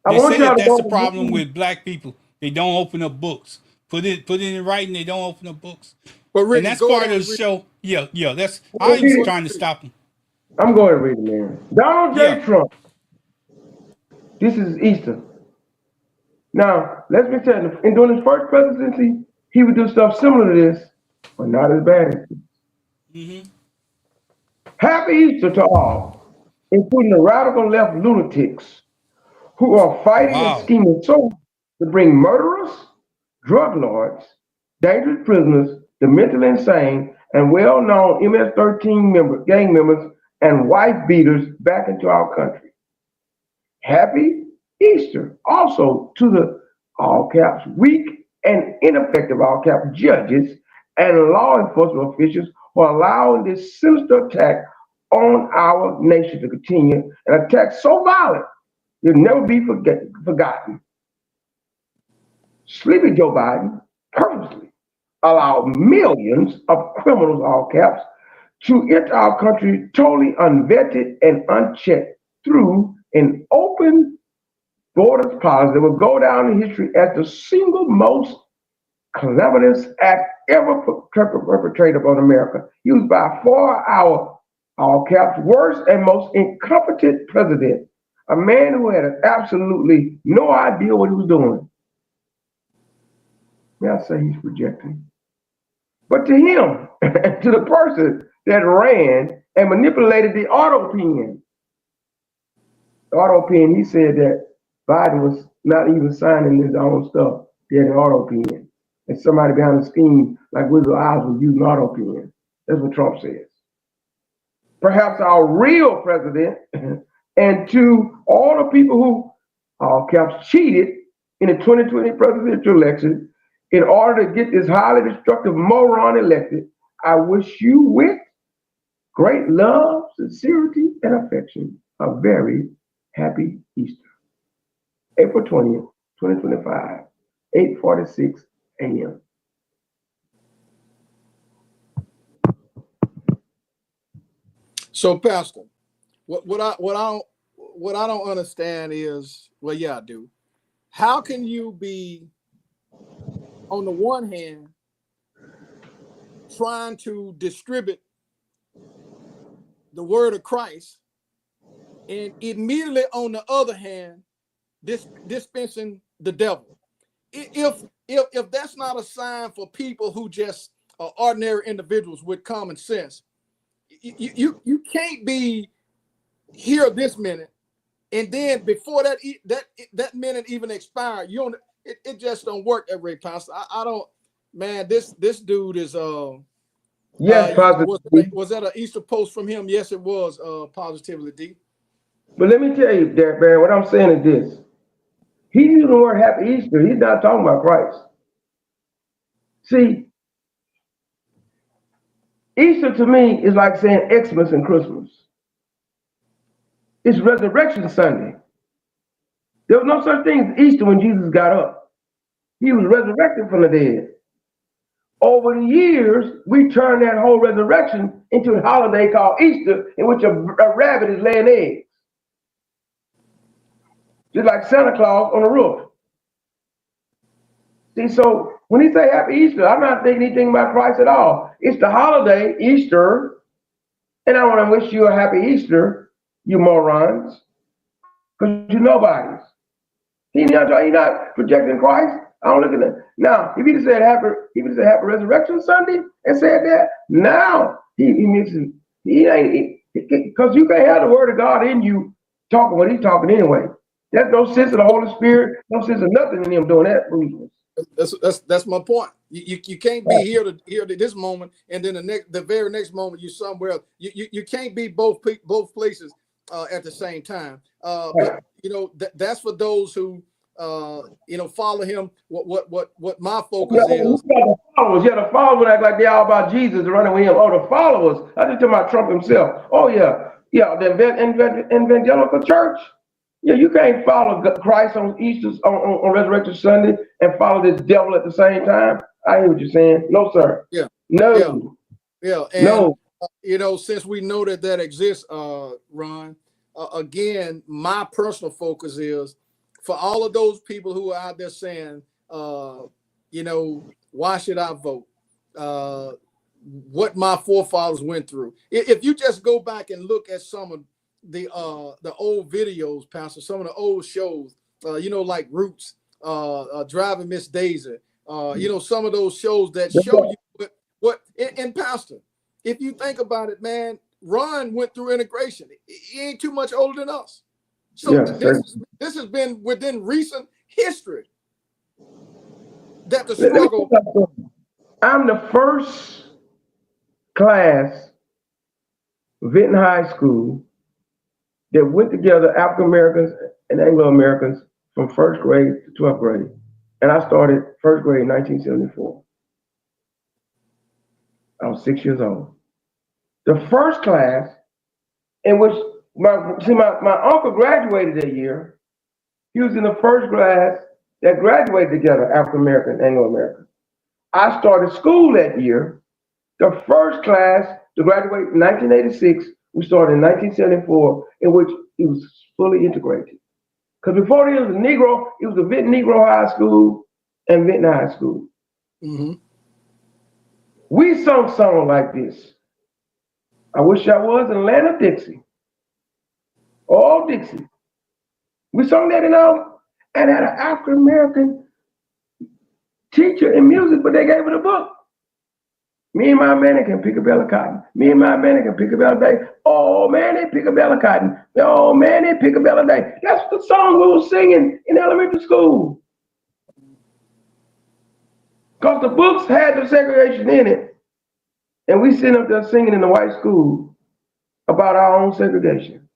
They say that's the problem with black people. They don't open up books. Put it in writing. They don't open up books. But Rick, and that's part of the show. Yeah. That's I was trying to stop him. I'm going to read it, man. Donald J. Trump. This is Easter. Now, let's be telling you, during his first presidency, he would do stuff similar to this, but not as bad as this. Happy Easter to all, including the radical left lunatics who are fighting and scheming so hard to bring murderers, drug lords, dangerous prisoners, the mentally insane, and well-known MS-13 gang members and wife beaters back into our country. Happy Easter also to the, all caps, weak and ineffective, all caps, judges and law enforcement officials who are allowing this sinister attack on our nation to continue, an attack so violent it'll never be forgotten. Sleepy Joe Biden purposely allowed millions of criminals, all caps, to enter our country totally unvetted and unchecked through an open borders policy that will go down in history as the single most calamitous act ever perpetrated upon America. He was by far our all caps worst and most incompetent president, a man who had absolutely no idea what he was doing. May I say he's projecting? But to him, to the person that ran and manipulated the auto pen, he said that Biden was not even signing his own stuff. He had an auto pen. And somebody behind the scheme, like Wizard Eyes, was using auto pen. That's what Trump says. Perhaps our real president, and to all the people who, all caps, cheated in the 2020 presidential election in order to get this highly destructive moron elected, I wish you with great love, sincerity, and affection a very happy Easter. April 20th, 2025, 8:46 a.m. So, Pastor, what I don't understand is, well, yeah, I do. How can you be, on the one hand, trying to distribute the word of Christ, and immediately on the other hand, dispensing the devil? If that's not a sign for people who just are ordinary individuals with common sense, you can't be here this minute, and then before that minute even expired, you don't. It just don't work that way, Pastor. I don't. Man, this dude is Yes, positively. was that an Easter post from him? Yes, it was. Positively D. But let me tell you, Derek Barry, what I'm saying is this. He used the word happy Easter. He's not talking about Christ. See, Easter to me is like saying Xmas and Christmas. It's Resurrection Sunday. There was no such thing as Easter when Jesus got up. He was resurrected from the dead. Over the years, we turned that whole resurrection into a holiday called Easter, in which a rabbit is laying eggs. Just like Santa Claus on the roof. See, so when he say Happy Easter, I'm not thinking anything about Christ at all. It's the holiday, Easter, and I want to wish you a happy Easter, you morons, because you're nobodies. He's not projecting Christ. I don't look at that. Now, if he just said happy Resurrection Sunday and said that, now he mixes. He ain't, because you can't have the word of God in you talking what he's talking anyway. There's no sense of the Holy Spirit, no sense of nothing in him doing that foolishness. That's my point. You can't be here to this moment, and then the very next moment you're somewhere else. You can't be both places at the same time. But that's for those who follow him. What my focus is. The followers, the followers act like they're all about Jesus and running with him. Oh, the followers. I just talking about Trump himself. Oh yeah, the evangelical church. Yeah, you can't follow Christ on Easter, on Resurrection Sunday, and follow this devil at the same time. I hear what you're saying. No, sir. Yeah. No. Yeah. And, no. Since we know that exists, Ron, again, my personal focus is for all of those people who are out there saying, why should I vote? What my forefathers went through. If you just go back and look at some of the old videos, Pastor, some of the old shows, like Roots, Driving Miss Daisy, some of those shows that show you what and Pastor, if you think about it, man, Ron went through integration. He ain't too much older than us. So this has been within recent history that the struggle. I'm the first class, Vinton High School, that went together, African Americans and Anglo Americans, from first grade to 12th grade. And I started first grade in 1974. I was 6 years old. The first class in which my uncle graduated that year. He was in the first class that graduated together, African American and Anglo American. I started school that year. The first class to graduate in 1986, we started in 1974, in which it was fully integrated. Because before it was a Negro, it was a Vinton Negro High School and Vinton High School. Mm-hmm. We sung songs like this. I wish I was in Atlanta, Dixie. All Dixie. We sung that and had an African American teacher in music, but they gave it a book. Me and my man can pick a bell of cotton. Me and my man can pick a bell of day. Oh man, they pick a bell of cotton. Oh man, they pick a bell of day. That's the song we were singing in elementary school. Because the books had the segregation in it. And we sitting up there singing in the white school about our own segregation.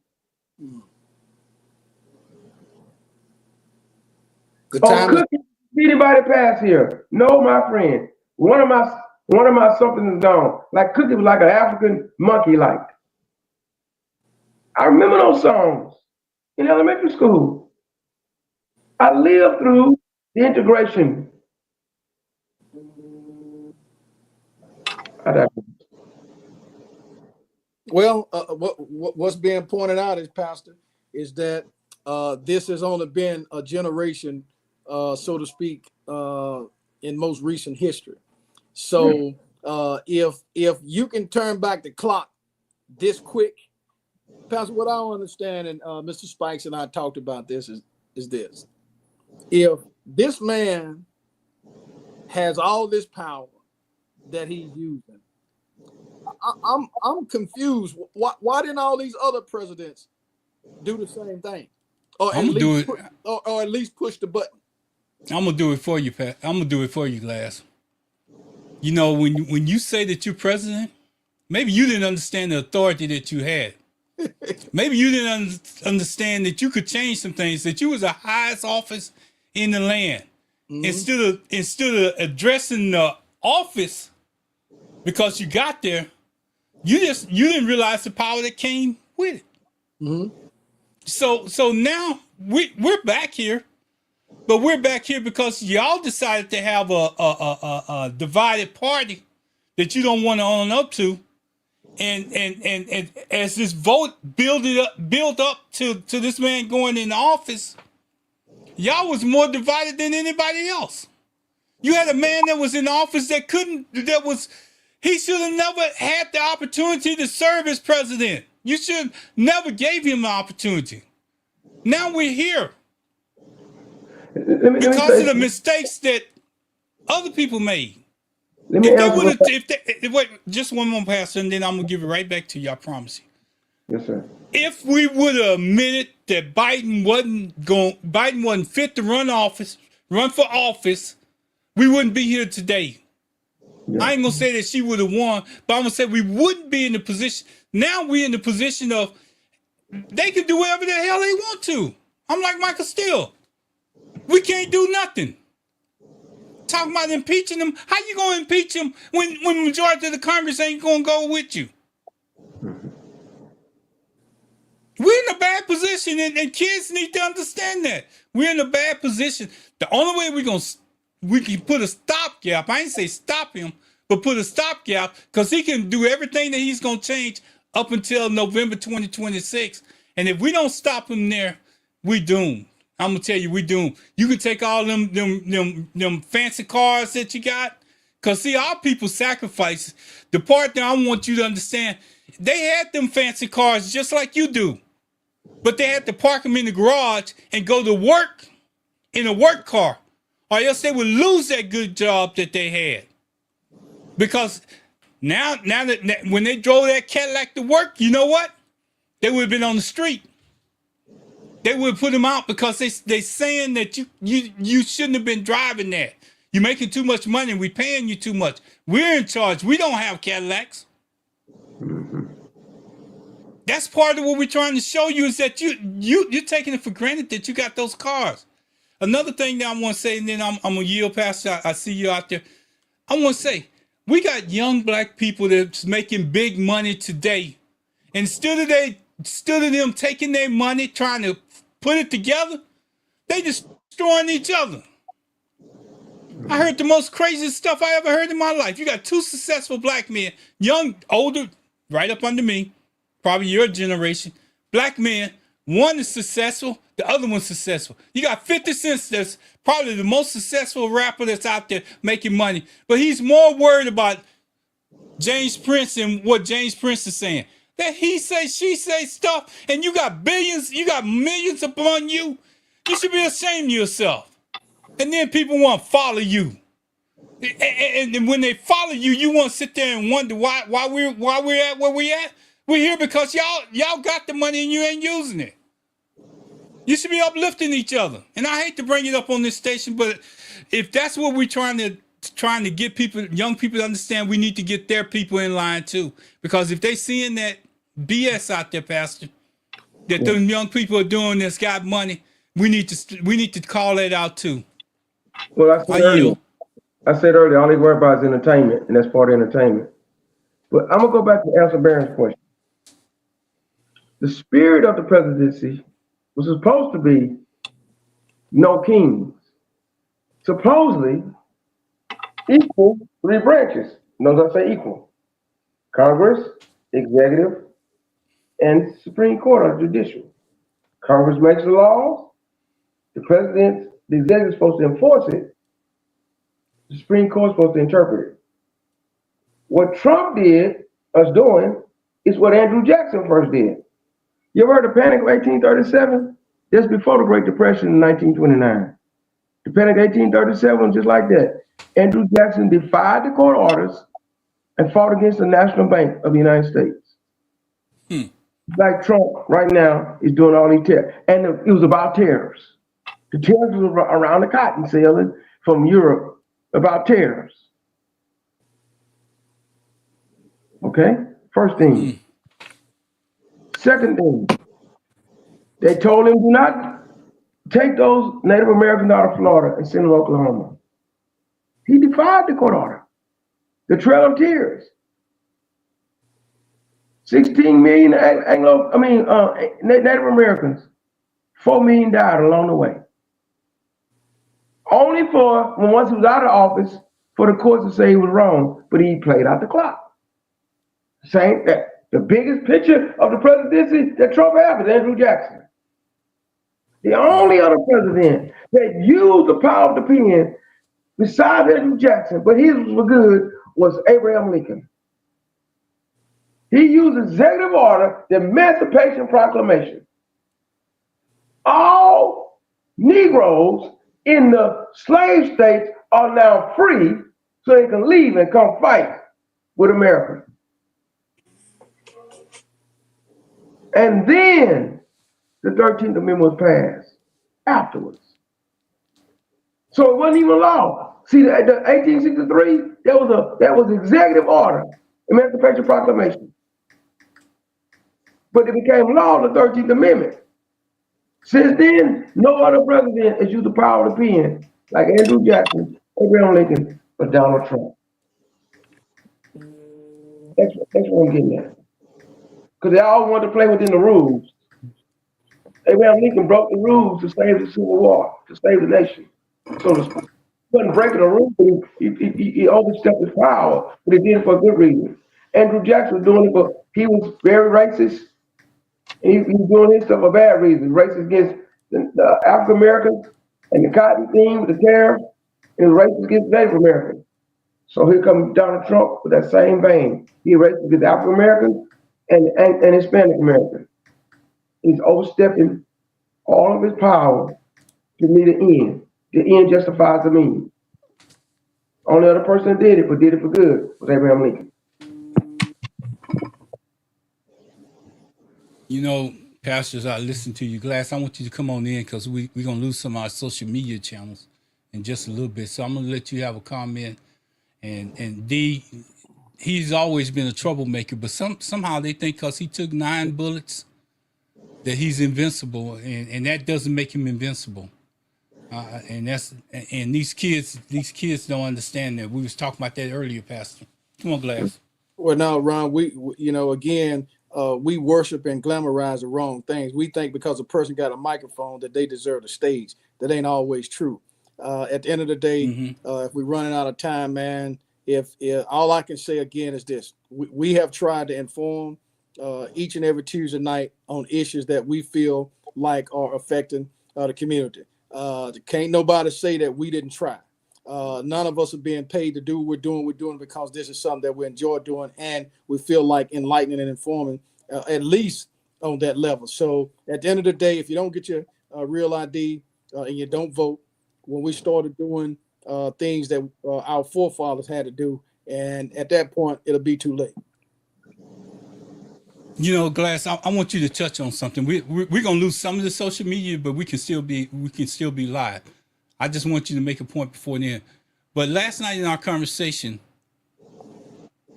Cookie, anybody pass here? No, my friend. One of my something is gone. Like Cookie was like an African monkey like. I remember those songs in elementary school. I lived through the integration. Well, what's being pointed out is, Pastor, is that this has only been a generation, so to speak, in most recent history. So if you can turn back the clock this quick, Pastor, what I don't understand, and Mr. Spikes and I talked about this, is this. If this man has all this power that he's using, I'm confused. Why didn't all these other presidents do the same thing, or at least push the button? I'm gonna do it for you, Pat. I'm gonna do it for you, Glass. You know, when you say that you're president, maybe you didn't understand the authority that you had. Maybe you didn't understand that you could change some things. That you was the highest office in the land. Mm-hmm. Instead of addressing the office because you got there, you didn't realize the power that came with it. Mm-hmm. So now we're back here, but we're back here because y'all decided to have a divided party that you don't want to own up to, and as this vote built up to this man going in office, y'all was more divided than anybody else. You had a man that was in office he should have never had the opportunity to serve as president. You should never gave him an opportunity. Now we're here because of the mistakes that other people made. Wait, just one more, Pastor, and then I'm gonna give it right back to you. I promise you. Yes, sir. If we would have admitted that Biden wasn't fit to run for office, we wouldn't be here today. Yeah. I ain't gonna say that she would have won, but I'm gonna say we wouldn't be in the position. Now we're in the position of they can do whatever the hell they want to. I'm like Michael Steele. We can't do nothing. Talking about impeaching them. How you gonna impeach them when the majority of the Congress ain't gonna go with you? We're in a bad position, and kids need to understand that. We're in a bad position. The only way we can put a stopgap, I ain't say stop him, but put a stopgap, because he can do everything that he's going to change up until November 2026. And if we don't stop him there, we doomed. I'm going to tell you, we doomed. You can take all them fancy cars that you got, because see, our people sacrifice. The part that I want you to understand, they had them fancy cars just like you do. But they had to park them in the garage and go to work in a work car, or else they would lose that good job that they had. Because now that when they drove that Cadillac to work, you know what? They would have been on the street. They would have put them out because they saying that you shouldn't have been driving that. You're making too much money. We're paying you too much. We're in charge. We don't have Cadillacs. That's part of what we're trying to show you, is that you're taking it for granted that you got those cars. Another thing that I want to say, and then I'm going to yield past, I see you out there. I want to say, we got young black people that's making big money today. Instead of them taking their money, trying to put it together, they destroying each other. I heard the most craziest stuff I ever heard in my life. You got two successful black men, young, older, right up under me, probably your generation, black men One is successful, the other one's successful. You got 50 Cent that's probably the most successful rapper that's out there making money, but he's more worried about James Prince and what James Prince is saying. That he say, she say stuff, and you got billions, you got millions upon you. You should be ashamed of yourself. And then people want to follow you. And when they follow you, you want to sit there and wonder why we're at where we at. We're here because y'all got the money and you ain't using it. You should be uplifting each other. And I hate to bring it up on this station, but if that's what we're trying to get people, young people to understand, we need to get their people in line too. Because if they seeing that BS out there, Pastor, that those young people are doing that's got money, we need to call that out too. Well, I said earlier, all they worry about is entertainment, and that's part of entertainment. But I'm gonna go back to answer Barron's question. The spirit of the presidency was supposed to be no kings. Supposedly equal 3 branches. Notice I say equal. Congress, executive, and Supreme Court or judicial. Congress makes the laws. The executive is supposed to enforce it. The Supreme Court is supposed to interpret it. What Trump did, doing, is what Andrew Jackson first did. You ever heard of the Panic of 1837? Just before the Great Depression in 1929. The Panic of 1837 was just like that. Andrew Jackson defied the court orders and fought against the National Bank of the United States. Like Trump right now is doing all these tariffs. And it was about tariffs. The tariffs was around the cotton selling from Europe about tariffs. Okay? First thing. Second thing, they told him do not take those Native Americans out of Florida and send them to Oklahoma. He defied the court order. The Trail of Tears. 16 million Native Americans. 4 million died along the way. Only for when once he was out of office for the courts to say he was wrong, but he played out the clock. Saying that the biggest picture of the presidency that Trump had is Andrew Jackson. The only other president that used the power of the pen besides Andrew Jackson, but his was good, was Abraham Lincoln. He used executive order, the Emancipation Proclamation. All Negroes in the slave states are now free so they can leave and come fight with America. And then the 13th Amendment was passed afterwards. So it wasn't even law. See, the 1863, that was executive order, Emancipation Proclamation. But it became law, the 13th Amendment. Since then, no other president has used the power of the pen like Andrew Jackson, Abraham Lincoln, or Donald Trump. That's what I'm getting at. Because they all wanted to play within the rules. Abraham Lincoln broke the rules to save the Civil War, to save the nation. So he wasn't breaking the rules, he overstepped his power, but he did it for a good reason. Andrew Jackson was doing it for, he was very racist, and he was doing his stuff for bad reasons. Racist against the African Americans and the cotton thing with the tariff, and racist against Native Americans. So here comes Donald Trump with that same vein. He racist against African Americans and Hispanic Americans. He's overstepping all of his power to meet an end. The end justifies the means. Only other person that did it, but did it for good, was Abraham Lincoln. You know, pastors, I listen to you. Glass, I want you to come on in because we're going to lose some of our social media channels in just a little bit. So I'm going to let you have a comment. And D, he's always been a troublemaker, but somehow they think because he took 9 bullets that he's invincible, and that doesn't make him invincible. And these kids don't understand that. We was talking about that earlier, Pastor. Come on, Glass. Well, now, Ron, we worship and glamorize the wrong things. We think because a person got a microphone that they deserve the stage. That ain't always true. At the end of the day, if we're running out of time, man, if all I can say again is this: we have tried to inform, each and every Tuesday night on issues that we feel like are affecting the community. Can't nobody say that we didn't try. None of us are being paid to do what we're doing. We're doing it because this is something that we enjoy doing, and we feel like enlightening and informing, at least on that level. So at the end of the day, if you don't get your real ID and you don't vote, when we started doing things that our forefathers had to do, and at that point, it'll be too late. You know, Glass, I want you to touch on something. We're gonna lose some of the social media, but we can still be live. I just want you to make a point before then. But last night in our conversation,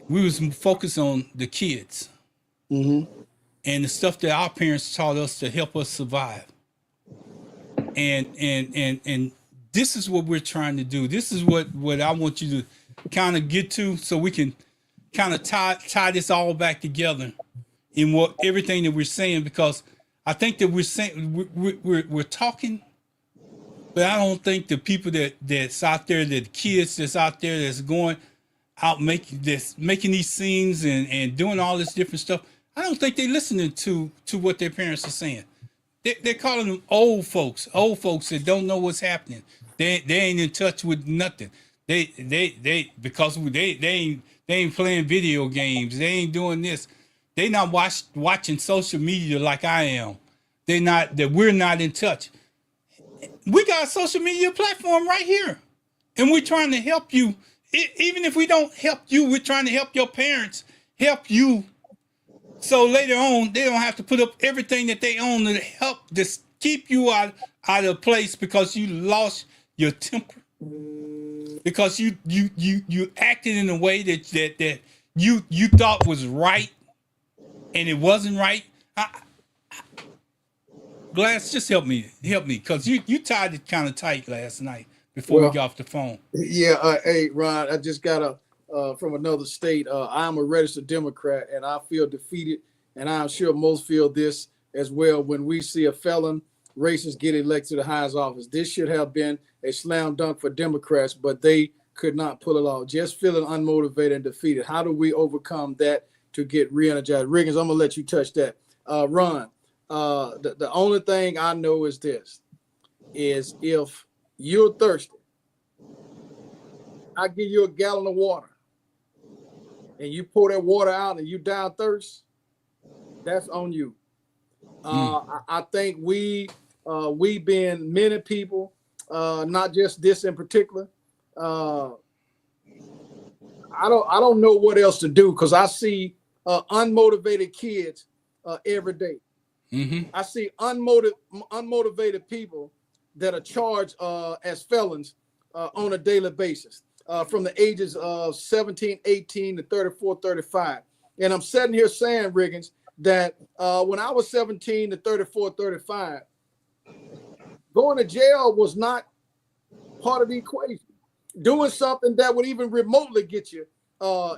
we was focused on the kids and the stuff that our parents taught us to help us survive. And this is what we're trying to do. This is what I want you to kind of get to, so we can kind of tie this all back together in what everything that we're saying, because I think that we're saying we're talking, but I don't think the people that's out there, the kids that's out there that's going out making these scenes and doing all this different stuff, I don't think they're listening to what their parents are saying. They're calling them old folks that don't know what's happening. They ain't in touch with nothing. They because they ain't playing video games. They ain't doing this. They not watching social media like I am. We're not in touch. We got a social media platform right here, and we're trying to help you. Even if we don't help you, we're trying to help your parents help you. So later on, they don't have to put up everything that they own to help just keep you out of place because you lost your temper, because you acted in a way that you thought was right and it wasn't right. Glass, just help me, because you tied it kind of tight last night before we got off the phone. Yeah, hey Ron, I just got from another state. I'm a registered Democrat, and I feel defeated, and I'm sure most feel this as well when we see a felon racist get elected to the highest office. This should have been a slam dunk for Democrats, but they could not pull it off. Just feeling unmotivated and defeated. How do we overcome that to get re-energized? Riggins, I'm gonna let you touch that. Ron, the only thing I know is this: is if you're thirsty, I give you a gallon of water, and you pour that water out and you down thirst, that's on you. I think we being many people, not just this in particular. I don't know what else to do, because I see unmotivated kids every day. I see unmotivated people that are charged as felons on a daily basis. From the ages of 17, 18 to 34, 35. And I'm sitting here saying, Riggins, that when I was 17 to 34, 35, going to jail was not part of the equation. Doing something that would even remotely get you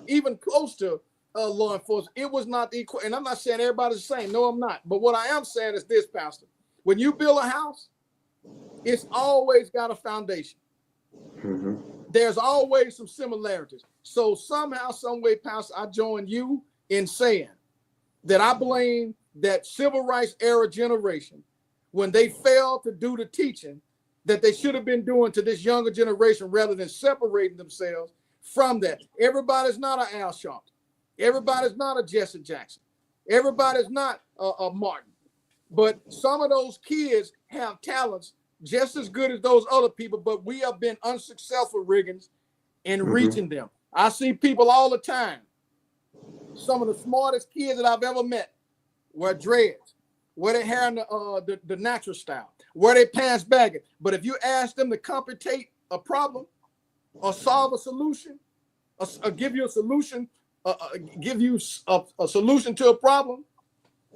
even close to law enforcement, it was not the equation. And I'm not saying everybody's the same. No, I'm not. But what I am saying is this, Pastor. When you build a house, it's always got a foundation. There's always some similarities. So somehow, some way, Pastor, I join you in saying that I blame that civil rights era generation when they failed to do the teaching that they should have been doing to this younger generation, rather than separating themselves from that. Everybody's not an Al Sharpton. Everybody's not a Jesse Jackson. Everybody's not a Martin. But some of those kids have talents just as good as those other people, but we have been unsuccessful, Riggins, in reaching them. I see people all the time. Some of the smartest kids that I've ever met wear dreads, wear their hair in the natural style, wear their pants baggy. But if you ask them to complicate a problem or solve a solution, or give you a solution, a solution to a problem,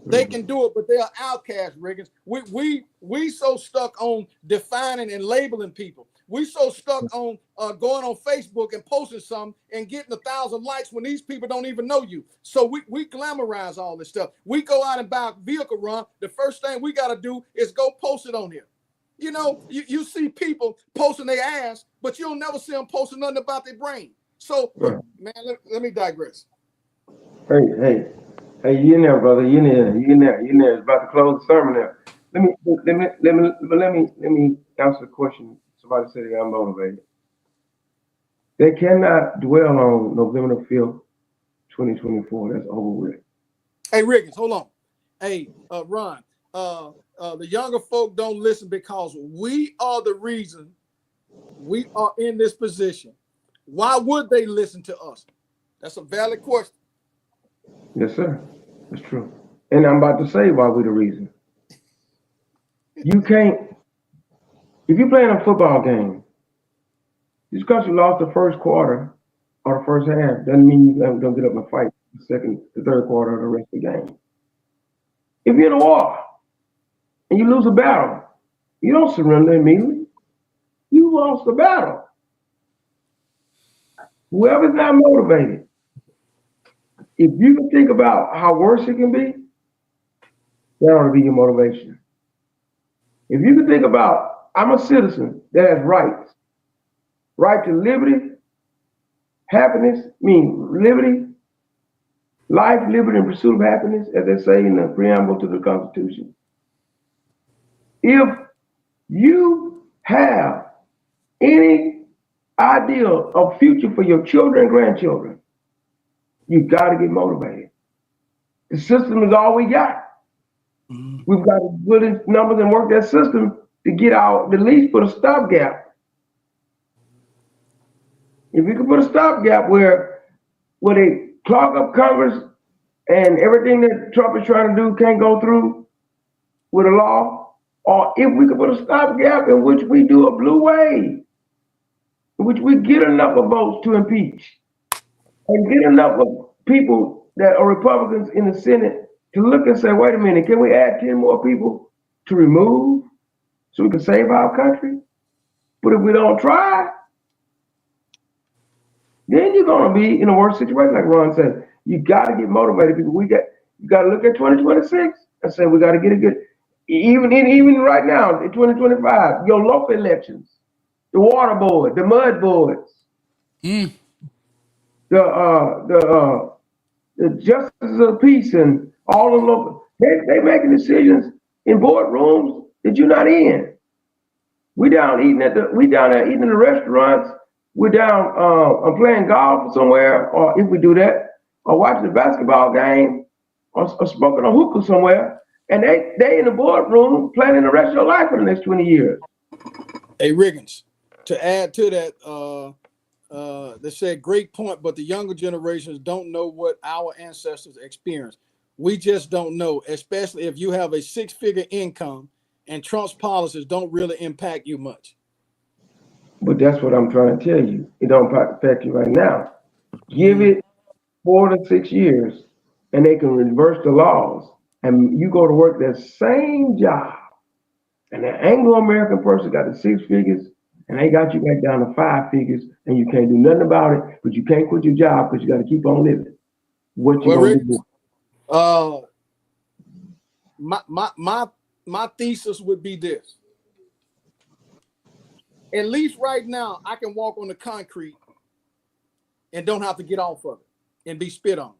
they can do it, but they are outcasts, Riggins. We so stuck on defining and labeling people. We so stuck on going on Facebook and posting something and getting 1,000 likes when these people don't even know you. So we glamorize all this stuff. We go out and buy a vehicle, Ron. The first thing we got to do is go post it on here. You know, you see people posting their ass, but you'll never see them posting nothing about their brain. So, man, let me digress. Hey, Hey, you in there, brother? You in there? You in there? You in there? It's about to close the sermon now. Let me answer the question. Somebody said they got motivated. They cannot dwell on November 5th, 2024. That's over with. Hey, Riggins, hold on. Hey, Ron, the younger folk don't listen because we are the reason we are in this position. Why would they listen to us? That's a valid question. Yes, sir. That's true. And I'm about to say why we're the reason. You can't, if you're playing a football game, just because you lost the first quarter or the first half doesn't mean you're going to get up and fight the second, the third quarter, or the rest of the game. If you're in a war and you lose a battle, you don't surrender immediately. You lost the battle. Whoever's not motivated, if you can think about how worse it can be, that ought to be your motivation. If you can think about, I'm a citizen that has rights, right to liberty, happiness, liberty, life, liberty, and pursuit of happiness, as they say in the preamble to the Constitution. If you have any idea of future for your children and grandchildren, you got to get motivated. The system is all we got. We've got to put in numbers and work that system to get out, at least put a stopgap. If you can put a stopgap where they clog up Congress and everything that Trump is trying to do can't go through with a law, or if we could put a stopgap in which we do a blue wave, in which we get enough of votes to impeach, and get enough of people that are Republicans in the Senate to look and say, wait a minute, can we add 10 more people to remove so we can save our country? But if we don't try, then you're going to be in a worse situation, like Ron said. You got to get motivated, people. You got to look at 2026 and say we got to get a good. Even right now in 2025, your local elections, the water board, the mud boards, the justices of peace, and all the local, they making decisions in boardrooms that you're not in. We down there eating in the restaurants. We're down playing golf somewhere, or if we do that, or watching a basketball game, or smoking a hookah somewhere, and they in the boardroom planning the rest of your life for the next 20 years. Hey, Riggins, to add to that, they said great point, but the younger generations don't know what our ancestors experienced. We just don't know, especially if you have a 6-figure income and Trump's policies don't really impact you much. But that's what I'm trying to tell you. It don't affect you right now. Give it 4 to 6 years, and they can reverse the laws, and you go to work that same job, and the Anglo-American person got the 6 figures, and they got you back down to 5 figures, and you can't do nothing about it, but you can't quit your job because you got to keep on living. What you gonna do? My thesis would be this. At least right now, I can walk on the concrete and don't have to get off of it and be spit on.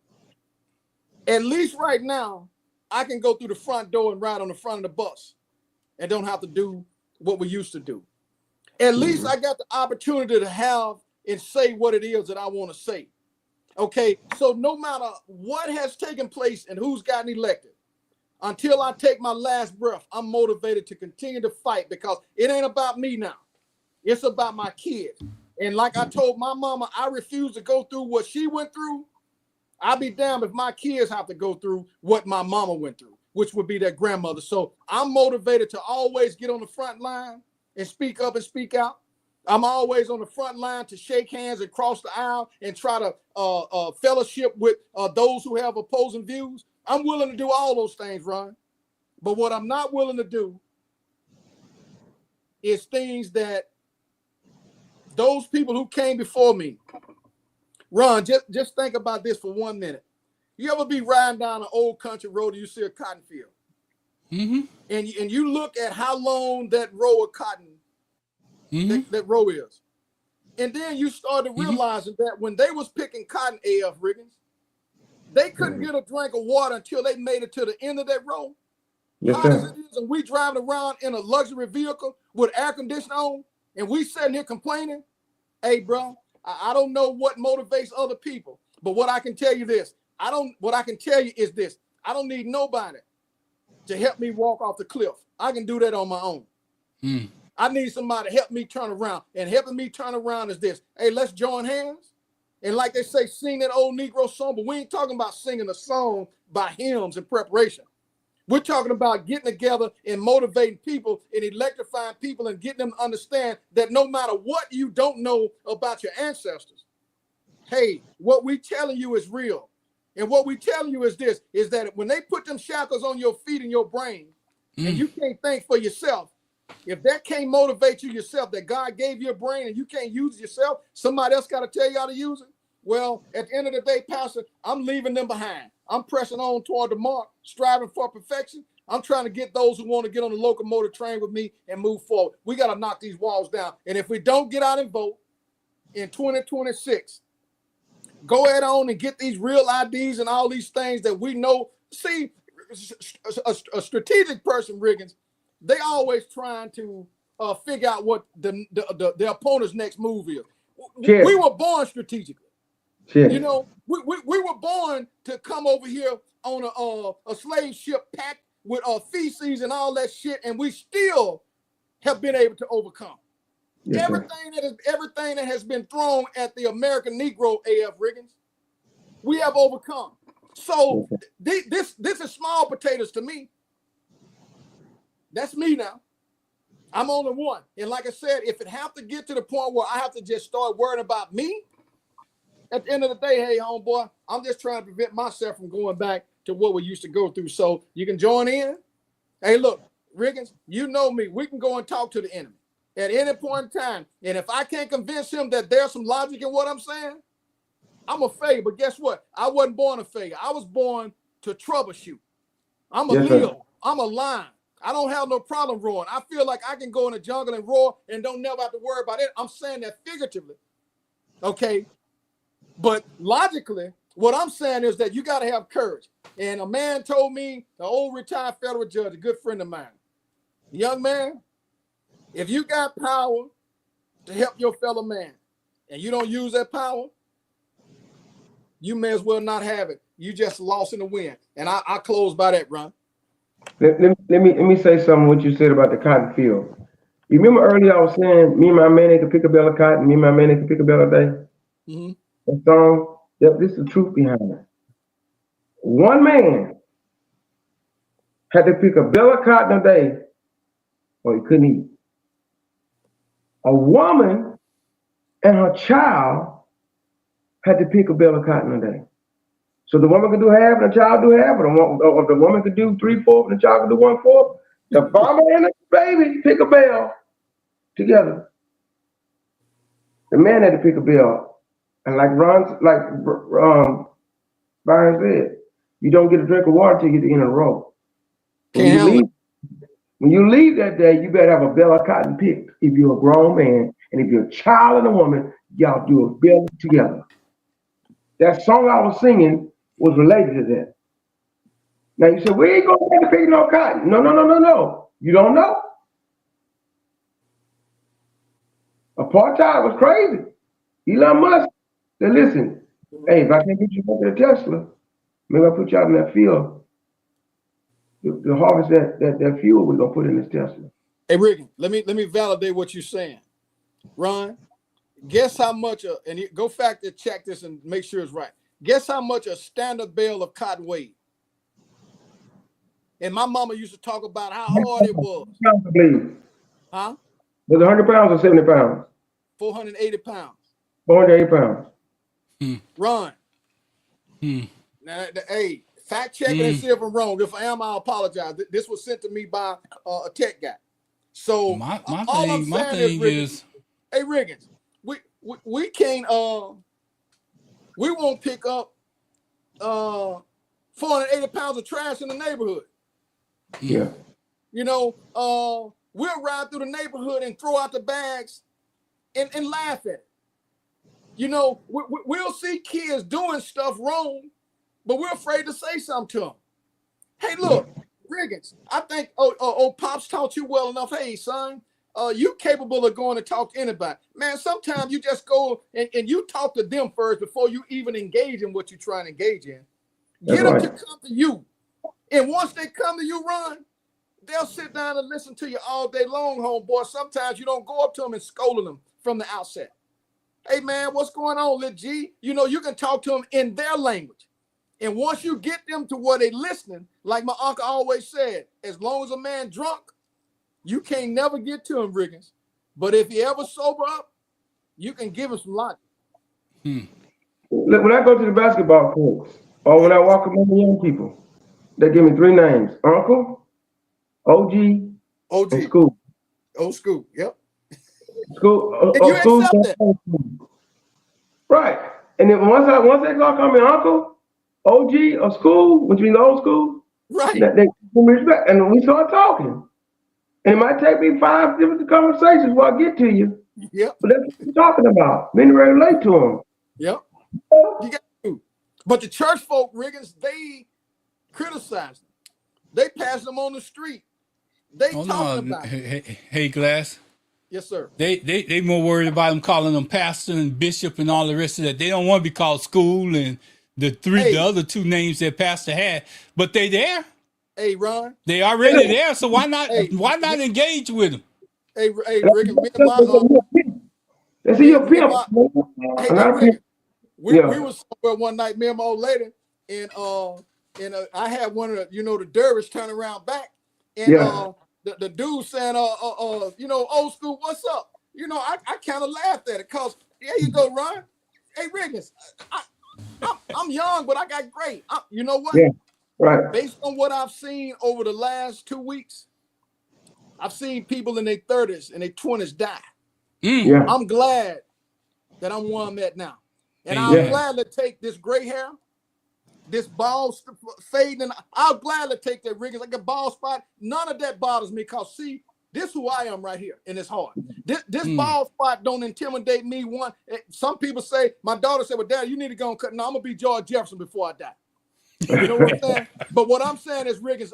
At least right now, I can go through the front door and ride on the front of the bus and don't have to do what we used to do. At least I got the opportunity to have and say what it is that I want to say. Okay, so no matter what has taken place and who's gotten elected, until I take my last breath, I'm motivated to continue to fight because it ain't about me now. It's about my kids. And like I told my mama, I refuse to go through what she went through. I'll be damned if my kids have to go through what my mama went through, which would be their grandmother. So I'm motivated to always get on the front line and speak up and speak out. I'm always on the front line to shake hands and cross the aisle and try to fellowship with those who have opposing views. I'm willing to do all those things, Ron. But what I'm not willing to do is things that those people who came before me. Ron, just think about this for 1 minute. You ever be riding down an old country road and you see a cotton field? And you look at how long that row of cotton, that row is. And then you started realizing that when they was picking cotton, A.F. Riggins, They couldn't get a drink of water until they made it to the end of that road. Yes, Hot as sir. it is, and we driving around in a luxury vehicle with air conditioning on, and we sitting here complaining. Hey, bro, I don't know what motivates other people, but what I can tell you this, what I can tell you is this: I don't need nobody to help me walk off the cliff. I can do that on my own. Mm. I need somebody to help me turn around, and helping me turn around is this: hey, let's join hands. And like they say, sing that old Negro song, but we ain't talking about singing a song by hymns in preparation. We're talking about getting together and motivating people and electrifying people and getting them to understand that no matter what you don't know about your ancestors, hey, what we telling you is real. And what we telling you is this, is that when they put them shackles on your feet and your brain, and you can't think for yourself, if that can't motivate you yourself, that God gave you a brain and you can't use it yourself, somebody else got to tell you how to use it. Well, at the end of the day, Pastor, I'm leaving them behind. I'm pressing on toward the mark, striving for perfection. I'm trying to get those who want to get on the locomotive train with me and move forward. We got to knock these walls down. And if we don't get out and vote in 2026, go ahead on and get these real IDs and all these things that we know. See, a strategic person, Riggins, they always trying to figure out what the opponent's next move is. Cheers. We were born strategically. Cheers. You know, we were born to come over here on a slave ship packed with feces and all that shit, and we still have been able to overcome. Yes, everything that has been thrown at the American Negro, A.F. Riggins, we have overcome. So this is small potatoes to me. That's me now. I'm only one. And like I said, if it have to get to the point where I have to just start worrying about me, at the end of the day, hey, homeboy, I'm just trying to prevent myself from going back to what we used to go through. So you can join in. Hey, look, Riggins, you know me. We can go and talk to the enemy at any point in time. And if I can't convince him that there's some logic in what I'm saying, I'm a failure. But guess what? I wasn't born a failure. I was born to troubleshoot. I'm a Leo. I'm a lion. I don't have no problem roaring. I feel like I can go in the jungle and roar and don't never have to worry about it. I'm saying that figuratively. Okay. But logically, what I'm saying is that you got to have courage. And a man told me, an old retired federal judge, a good friend of mine, young man, if you got power to help your fellow man and you don't use that power, you may as well not have it. You just lost in the wind. And I close by that, Ron. Let me say something what you said about the cotton field. You remember earlier I was saying me and my man could pick a bale of cotton, me and my man could pick a bale a day? Mm-hmm. That song, yep, this is the truth behind it. One man had to pick a bale of cotton a day or he couldn't eat. A woman and her child had to pick a bale of cotton a day. So the woman could do half and the child do half, or the woman could do 3/4 and the child could do 1/4. The farmer and the baby pick a bale together. The man had to pick a bale. And like Byron said, you don't get a drink of water till you get to the end of the road. When you leave that day, you better have a bale of cotton picked if you're a grown man. And if you're a child and a woman, y'all do a bale together. That song I was singing was related to that. Now you said, we ain't going to pick no cotton. No. You don't know. Apartheid was crazy. Elon Musk said, listen, hey, if I can't get you over to Tesla, maybe I'll put you out in that field to harvest that fuel we're gonna put in this Tesla. Hey, Ricky, let me validate what you're saying. Ron, guess how much and go factor check this and make sure it's right. Guess how much a standard bale of cotton weighed? And my mama used to talk about how hard it was. Pounds, I believe. Huh? Was it 100 pounds or 70 pounds? 480 pounds. 480 pounds. Ron. Now, hey, fact check it and see if I'm wrong. If I am, I apologize. This was sent to me by a tech guy. So my thing is, hey, Riggins, we can't we won't pick up 480 pounds of trash in the neighborhood. Yeah. You know, we'll ride through the neighborhood and throw out the bags and laugh at it. You know, we'll see kids doing stuff wrong but we're afraid to say something to them. Hey, look, Riggins, I think Pops taught you well enough. Hey, son, you capable of going to talk to anybody. Man, sometimes you just go and you talk to them first before you even engage in what you're trying to engage in. Get them to come to you. And once they come to you, Ron, they'll sit down and listen to you all day long, homeboy. Sometimes you don't go up to them and scold them from the outset. Hey, man, what's going on, Lil G? You know, you can talk to them in their language. And once you get them to where they're listening, like my uncle always said, as long as a man drunk, you can't never get to him, Riggins. But if he ever sober up, you can give him some logic. Look, when I go to the basketball courts, or when I walk among the young people, they give me 3 names: Uncle, OG, and School. Old school, yep. School, And you school, accept that. right. And then once they start calling me Uncle, OG, or School, which means old school, right? they give me respect, and we start talking. And it might take me 5 different conversations before I get to you. Yep. But that's what we're talking about. Many relate to them. Yep. You got to. But the church folk, Riggins, they criticize them. They pass them on the street. They talking about it. Hey, Glass. Yes, sir. They more worried about them calling them pastor and bishop and all the rest of that. They don't want to be called School and the other 2 names that pastor had. But they there. Hey, Ron. They already there. So why not engage with them? Hey, Riggins, me and my They see your pimp. we was somewhere one night, me and my old lady, and I had one of the, the dervish turn around back, and the dude saying, old school, what's up? I kind of laughed at it, cause there you go, Ron. Hey, Riggins, I'm young, but I got great. You know what? Yeah, right. Based on what I've seen over the last 2 weeks, I've seen people in their 30s and their 20s die. Yeah. I'm glad that I'm where I'm at now. And I'll gladly take this gray hair, this bald fading, and I'll gladly take that Riggins, like a bald spot. None of that bothers me, because see, this is who I am right here, and it's hard. This bald spot don't intimidate me one. Some people say, my daughter said, well, Dad, you need to go and cut. No, I'm going to be George Jefferson before I die. You know what I'm saying? But what I'm saying is, Riggins,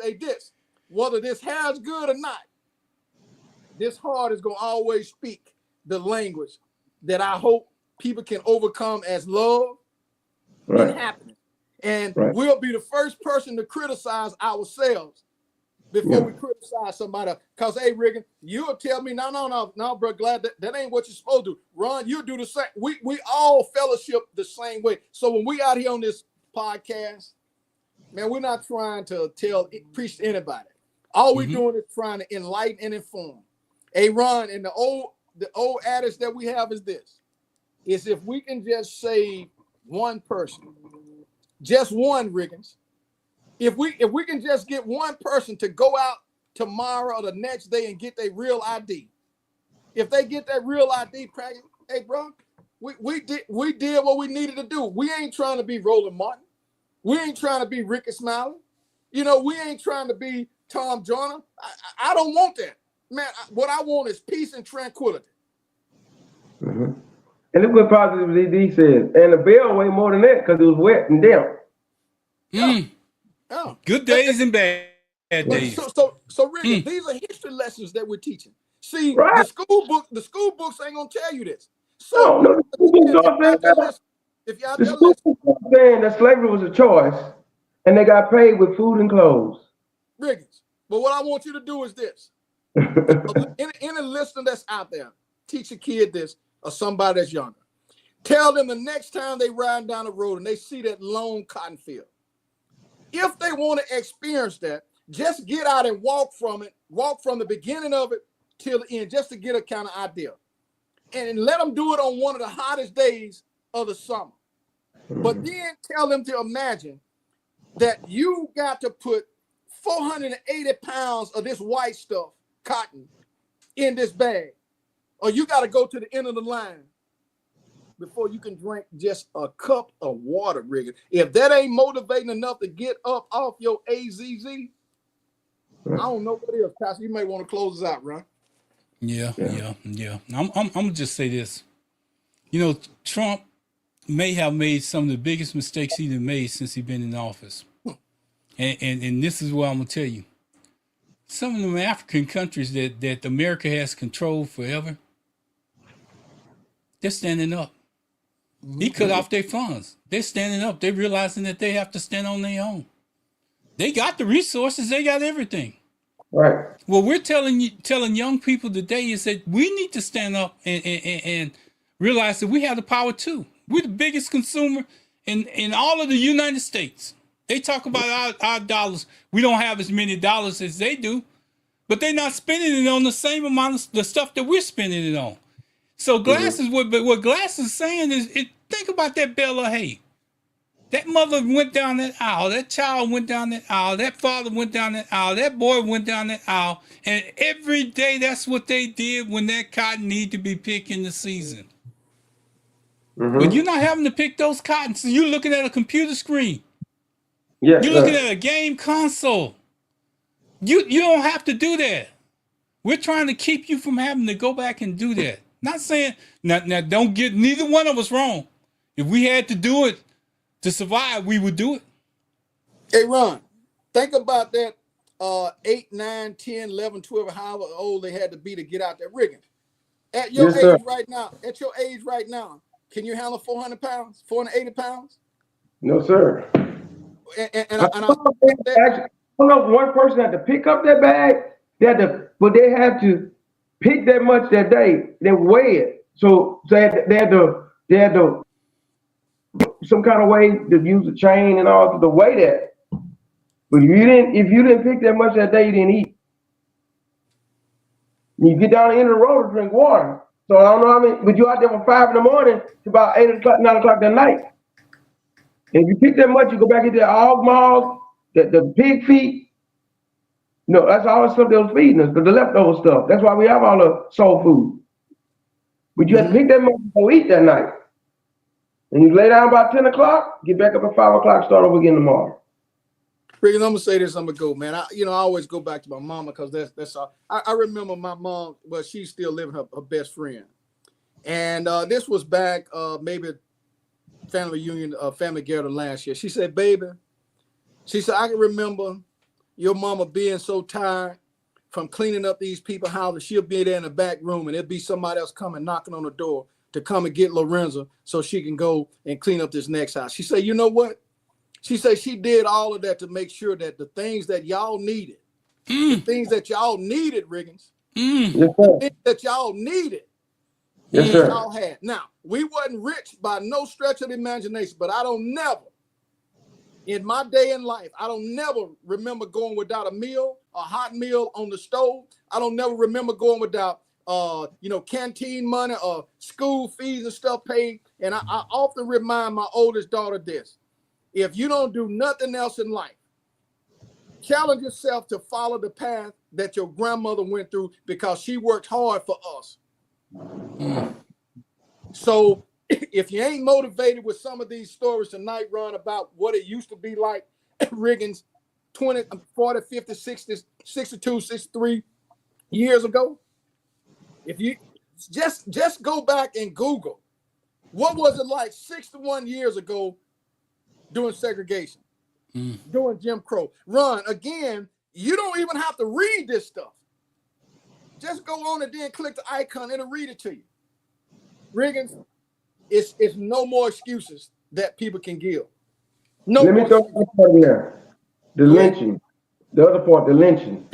whether this hair is good or not, this heart is going to always speak the language that I hope people can overcome as love and happiness. And we'll be the first person to criticize ourselves before we criticize somebody else. Because, hey, Riggins, you'll tell me, no, bro, glad that ain't what you're supposed to do. Ron, you do the same. We all fellowship the same way. So when we out here on this podcast, man, we're not trying to preach to anybody. All we're doing is trying to enlighten and inform. Hey, Ron, and the old adage that we have is this: is if we can just save one person, just one, Riggins. If we can just get one person to go out tomorrow or the next day and get their real ID, if they get that real ID, hey, bro, we did what we needed to do. We ain't trying to be Roland Martin. We ain't trying to be Ricky Smiley. We ain't trying to be Tom Joyner. I don't want that. Man, what I want is peace and tranquility. And look what Positive DD says. And the bell weighed more than that because it was wet and damp. Yeah. Good days and bad days. So Riggins, these are history lessons that we're teaching. See, the school books ain't gonna tell you this. So no, if y'all the school books saying that slavery was a choice, and they got paid with food and clothes. Riggins, but what I want you to do is this. Any listener that's out there, teach a kid this, or somebody that's younger. Tell them the next time they ride down the road and they see that lone cotton field, if they want to experience that, just get out and walk from the beginning of it till the end, just to get a kind of idea. And let them do it on one of the hottest days of the summer. But then tell them to imagine that you got to put 480 pounds of this white stuff, cotton, in this bag, or you got to go to the end of the line before you can drink just a cup of water, Riggins. If that ain't motivating enough to get up off your AZZ, I don't know what else. Pastor, you may want to close this out, Ron. Yeah. I'm gonna just say this. Trump may have made some of the biggest mistakes he's made since he's been in office. And this is what I'm gonna tell you. Some of them African countries that America has controlled forever, they're standing up. He cut off their funds. They're standing up. They're realizing that they have to stand on their own. They got the resources. They got everything. Right. What we're telling young people today is that we need to stand up and realize that we have the power too. We're the biggest consumer in all of the United States. They talk about our dollars. We don't have as many dollars as they do, but they're not spending it on the same amount of the stuff that we're spending it on. So Glass is what Glass is saying is, think about that bale of hay. That mother went down that aisle. That child went down that aisle. That father went down that aisle. That boy went down that aisle. And every day, that's what they did when that cotton needed to be picked in the season. But you're not having to pick those cottons. So you're looking at a computer screen. Yes, You're looking at a game console. You don't have to do that. We're trying to keep you from having to go back and do that. Not saying, now don't get neither one of us wrong. If we had to do it to survive, we would do it. Hey, Ron, think about that 8, 9, 10, 11, 12, however old they had to be to get out there rigging. At your Yes, sir. age right now, can you handle 400 pounds, 480 pounds? No, sir. And I don't know if one person had to pick up that bag. But they had to pick that much that day. They weigh it. So they had to some kind of way to use a chain and all to weigh that. But if you didn't pick that much that day, you didn't eat. You get down the end of the road to drink water. So I don't know how many, but you're out there from 5 in the morning to about 8 o'clock, 9 o'clock that night. And if you pick that much, you go back into the hog maw, the pig feet. No, that's all the stuff they was feeding us, the leftover stuff. That's why we have all the soul food. But you had to pick that much to go eat that night. And you lay down about 10 o'clock, get back up at 5 o'clock, start over again tomorrow. Regan, I'm gonna say this, I'm gonna go, man. I always go back to my mama because that's all. I remember my mom, well, she's still living, her best friend. And this was back maybe family reunion, family gathering last year. She said, baby, she said, I can remember your mama being so tired from cleaning up these people's houses. She'll be there in the back room and there'll be somebody else coming knocking on the door to come and get Lorenza so she can go and clean up this next house. She said, you know what? She said she did all of that to make sure that the things that y'all needed, the things that y'all needed, Riggins, Yes, the things that y'all needed, yes, sir. y'all had. Now, we wasn't rich by no stretch of the imagination, but I don't never, in my day in life, I don't never remember going without a meal, a hot meal on the stove. I don't never remember going without, canteen money or school fees and stuff paid. And I often remind my oldest daughter this. If you don't do nothing else in life, challenge yourself to follow the path that your grandmother went through because she worked hard for us. So if you ain't motivated with some of these stories tonight, Ron, about what it used to be like, Riggins 20, 40, 50, 60, 62, 63 years ago, if you just go back and Google, what was it like 61 years ago doing segregation, doing Jim Crow? Ron, again, you don't even have to read this stuff. Just go on and then click the icon and it'll read it to you. Riggins, it's no more excuses that people can give. No. Let me throw this part in there. The lynching. The other part, the lynching.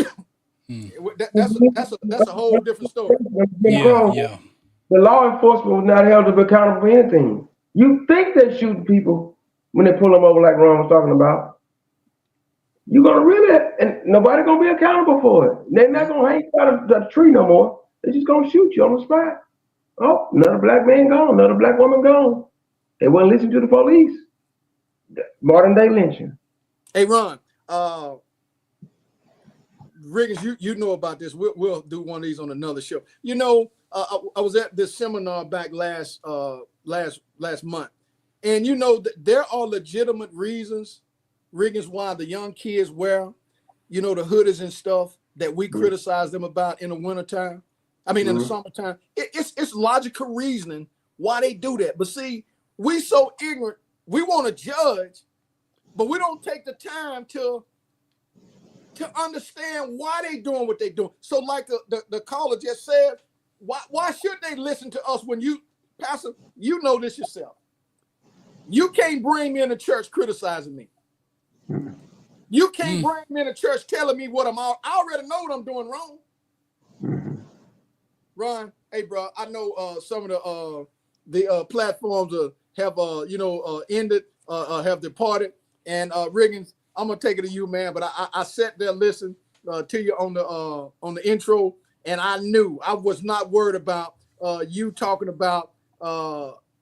That's a whole different story. Yeah. The law enforcement was not held to be accountable for anything. You think they're shooting people when they pull them over like Ron was talking about. You're going to really, and nobody going to be accountable for it. They're not going to hang you out of the tree no more. They're just going to shoot you on the spot. Oh, another black man gone, another black woman gone. They wouldn't listen to the police. Modern day lynching. Hey, Ron, Riggins, you know about this. We'll do one of these on another show. You know, I was at this seminar back last month, and you know there are legitimate reasons, Riggins, why the young kids wear, the hoodies and stuff that we criticize them about in the wintertime. I mean, in the summertime, it's logical reasoning why they do that. But see, We so ignorant. We want to judge, but we don't take the time to understand why they doing what they doing. So like the caller just said, why should they listen to us when you, Pastor, you know this yourself. You can't bring me into church criticizing me. You can't bring me into church telling me what I already know what I'm doing wrong. Ron, hey bro, I know some of the platforms have ended, have departed, and Riggins, I'm gonna take it to you, man. But I sat there listening to you on the intro, and I knew I was not worried about you talking about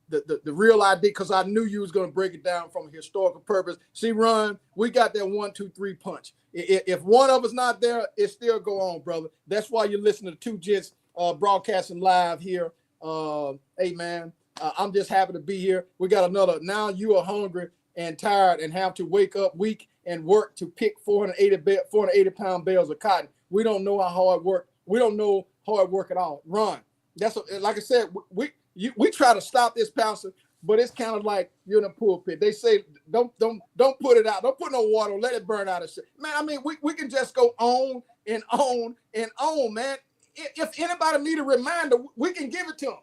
the real idea, because I knew you was gonna break it down from a historical purpose. See, Ron, we got that 1, 2, 3 punch. If one of us not there, it still go on, brother. That's why you're listening to Two Gents broadcasting live here. Hey man, I'm just happy to be here. We got another. Now you are hungry and tired and have to wake up week and work to pick 480-pound bales of cotton. We don't know how hard work. We don't know hard work at all. Run. That's like I said. We try to stop this, Pastor, but it's kind of like you're in a pulpit. They say don't put it out. Don't put no water. Let it burn out. Man, I mean, we can just go on and on and on, man. If anybody need a reminder, we can give it to them.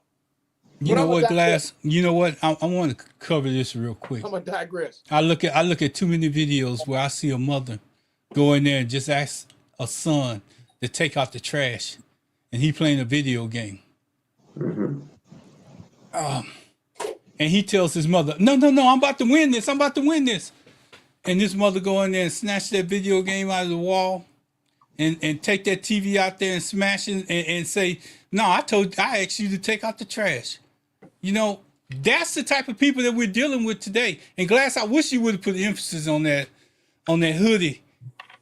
You know what, Glass? You know what? I want to cover this real quick. I'm gonna digress. I look at too many videos where I see a mother go in there and just ask a son to take out the trash, and he playing a video game. And he tells his mother, no, I'm about to win this. I'm about to win this. And this mother go in there and snatch that video game out of the wall and take that TV out there and smash it and say, no, I asked you to take out the trash. You know, that's the type of people that we're dealing with today. And Glass, I wish you would have put emphasis on that hoodie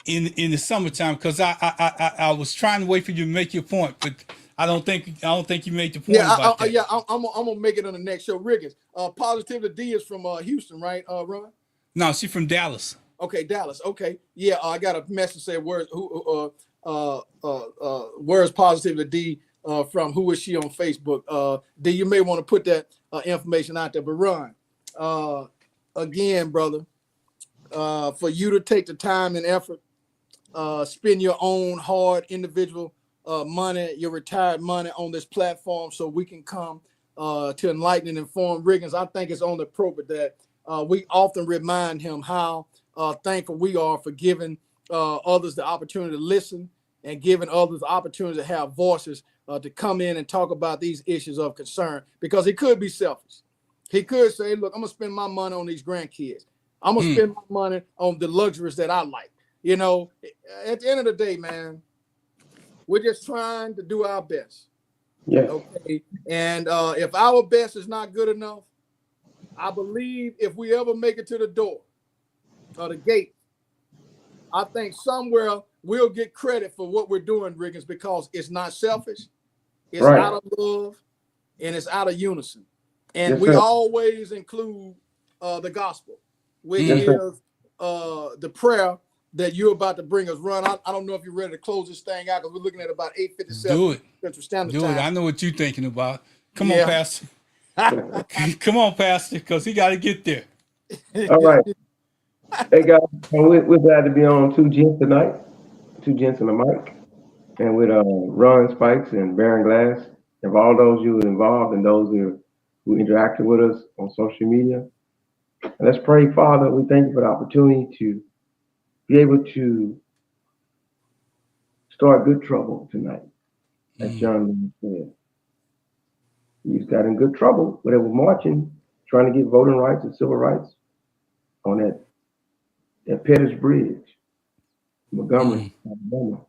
in the summertime, because I was trying to wait for you to make your point, but I don't think you made the point about that. I'm gonna make it on the next show. Riggins, Positivity D is from Houston, right, Ron? No, she's from Dallas. Okay, Dallas. Okay, yeah. I got a message saying where's Positivity D from? Who is she on Facebook? D, you may want to put that information out there. But Ron, again, brother, for you to take the time and effort, spend your own hard individual money, your retired money on this platform, so we can come to enlighten and inform Riggins. I think it's only appropriate that we often remind him how thankful we are for giving others the opportunity to listen and giving others the opportunity to have voices to come in and talk about these issues of concern, because he could be selfish. He could say, look, I'm gonna spend my money on these grandkids. I'm gonna spend my money on the luxuries that I like. You know, at the end of the day, man, we're just trying to do our best. Yeah. Okay. And if our best is not good enough, I believe if we ever make it to the door or the gate, I think somewhere we'll get credit for what we're doing, Riggins, because it's not selfish, it's out of love, and it's out of unison. And we always include the gospel, which is the prayer that you're about to bring us. Run. I don't know if you're ready to close this thing out, because we're looking at about 8:57. Do it. Central Standard Do Time. it. I know what you're thinking about. Come on, Pastor. Come on, Pastor, because he got to get there. All right. Hey, guys, we're glad to be on Two Gents tonight. Two Gents and a mic. And with Ron Spikes and Baron Glass, and for all those who are involved and those who interacted with us on social media. And let's pray. Father, we thank you for the opportunity to be able to start good trouble tonight, as John said. He's got in good trouble when they were marching, trying to get voting rights and civil rights on that Pettis Bridge, Montgomery, Alabama.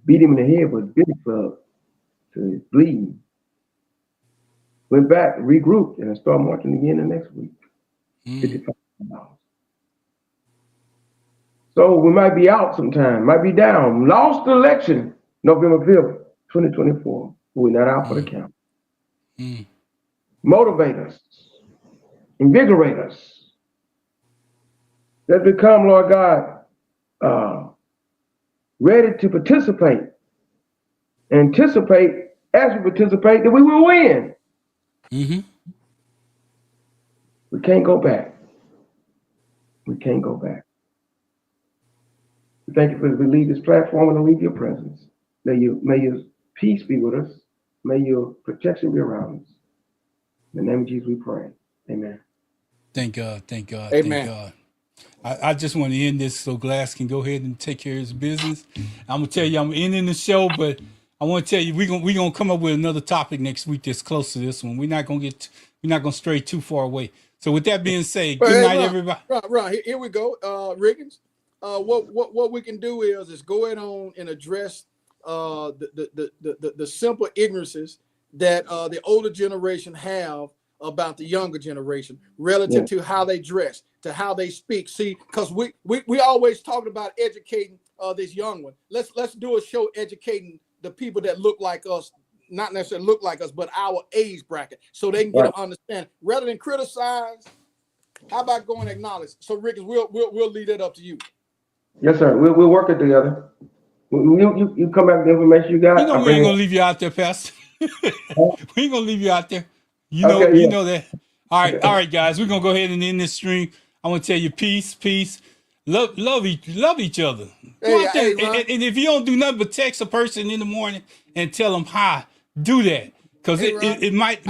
Beat him in the head with a billy club to his bleeding. Went back, regrouped, and started marching again the next week. $55. So we might be out sometime, might be down. Lost the election November 5th, 2024. We're not out for the count. Motivate us, invigorate us. Let's become, Lord God, ready to participate. Anticipate as we participate that we will win. We can't go back. We can't go back. We thank you for as we leave this platform and to leave your presence. May your peace be with us. May your protection be around us. In the name of Jesus we pray. Amen. Thank God. Thank God. Amen. Thank God. I just want to end this so Glass can go ahead and take care of his business. I'm gonna tell you, I'm ending the show, but I want to tell you we're gonna come up with another topic next week that's close to this one. We're not gonna stray too far away. So with that being said, Well, good hey, night, Ron, everybody. Ron, here we go. Riggins, what we can do is go ahead on and address the simple ignorances that the older generation have about the younger generation relative to how they dress, to how they speak. See, because we always talking about educating this young one. Let's do a show educating the people that look like us, not necessarily look like us, but our age bracket, so they can get an understanding rather than criticize. How about going and acknowledge? So, Rick, we'll leave that up to you. Yes, sir. We'll work it together. You come back with the information you got. You know I'll we bring ain't it. gonna leave you out there, Pastor. We ain't gonna leave you out there. Okay, You yeah. know that. All right, guys. We're gonna go ahead and end this stream. I want to tell you peace. Love each other. Go out there, and if you don't do nothing but text a person in the morning and tell them hi, do that. Because it might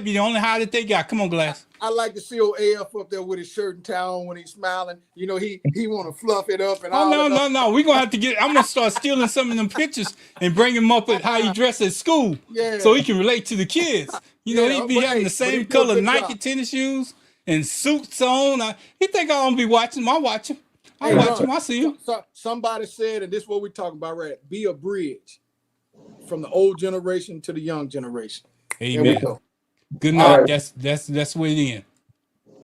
be the only hi that they got. Come on, Glass. I like to see old AF up there with his shirt and tie on when he's smiling. You know, he want to fluff it up and all that. No. We're gonna have to I'm gonna start stealing some of them pictures and bring him up at how he dressed at school. Yeah. So he can relate to the kids. You know, he'd be having the same color Nike tennis shoes and suits on. He think I'm gonna be watching him. I watch him. I see him. Somebody said, and this is what we're talking about, right? Be a bridge from the old generation to the young generation. Amen. Good night. Right. That's where it ends.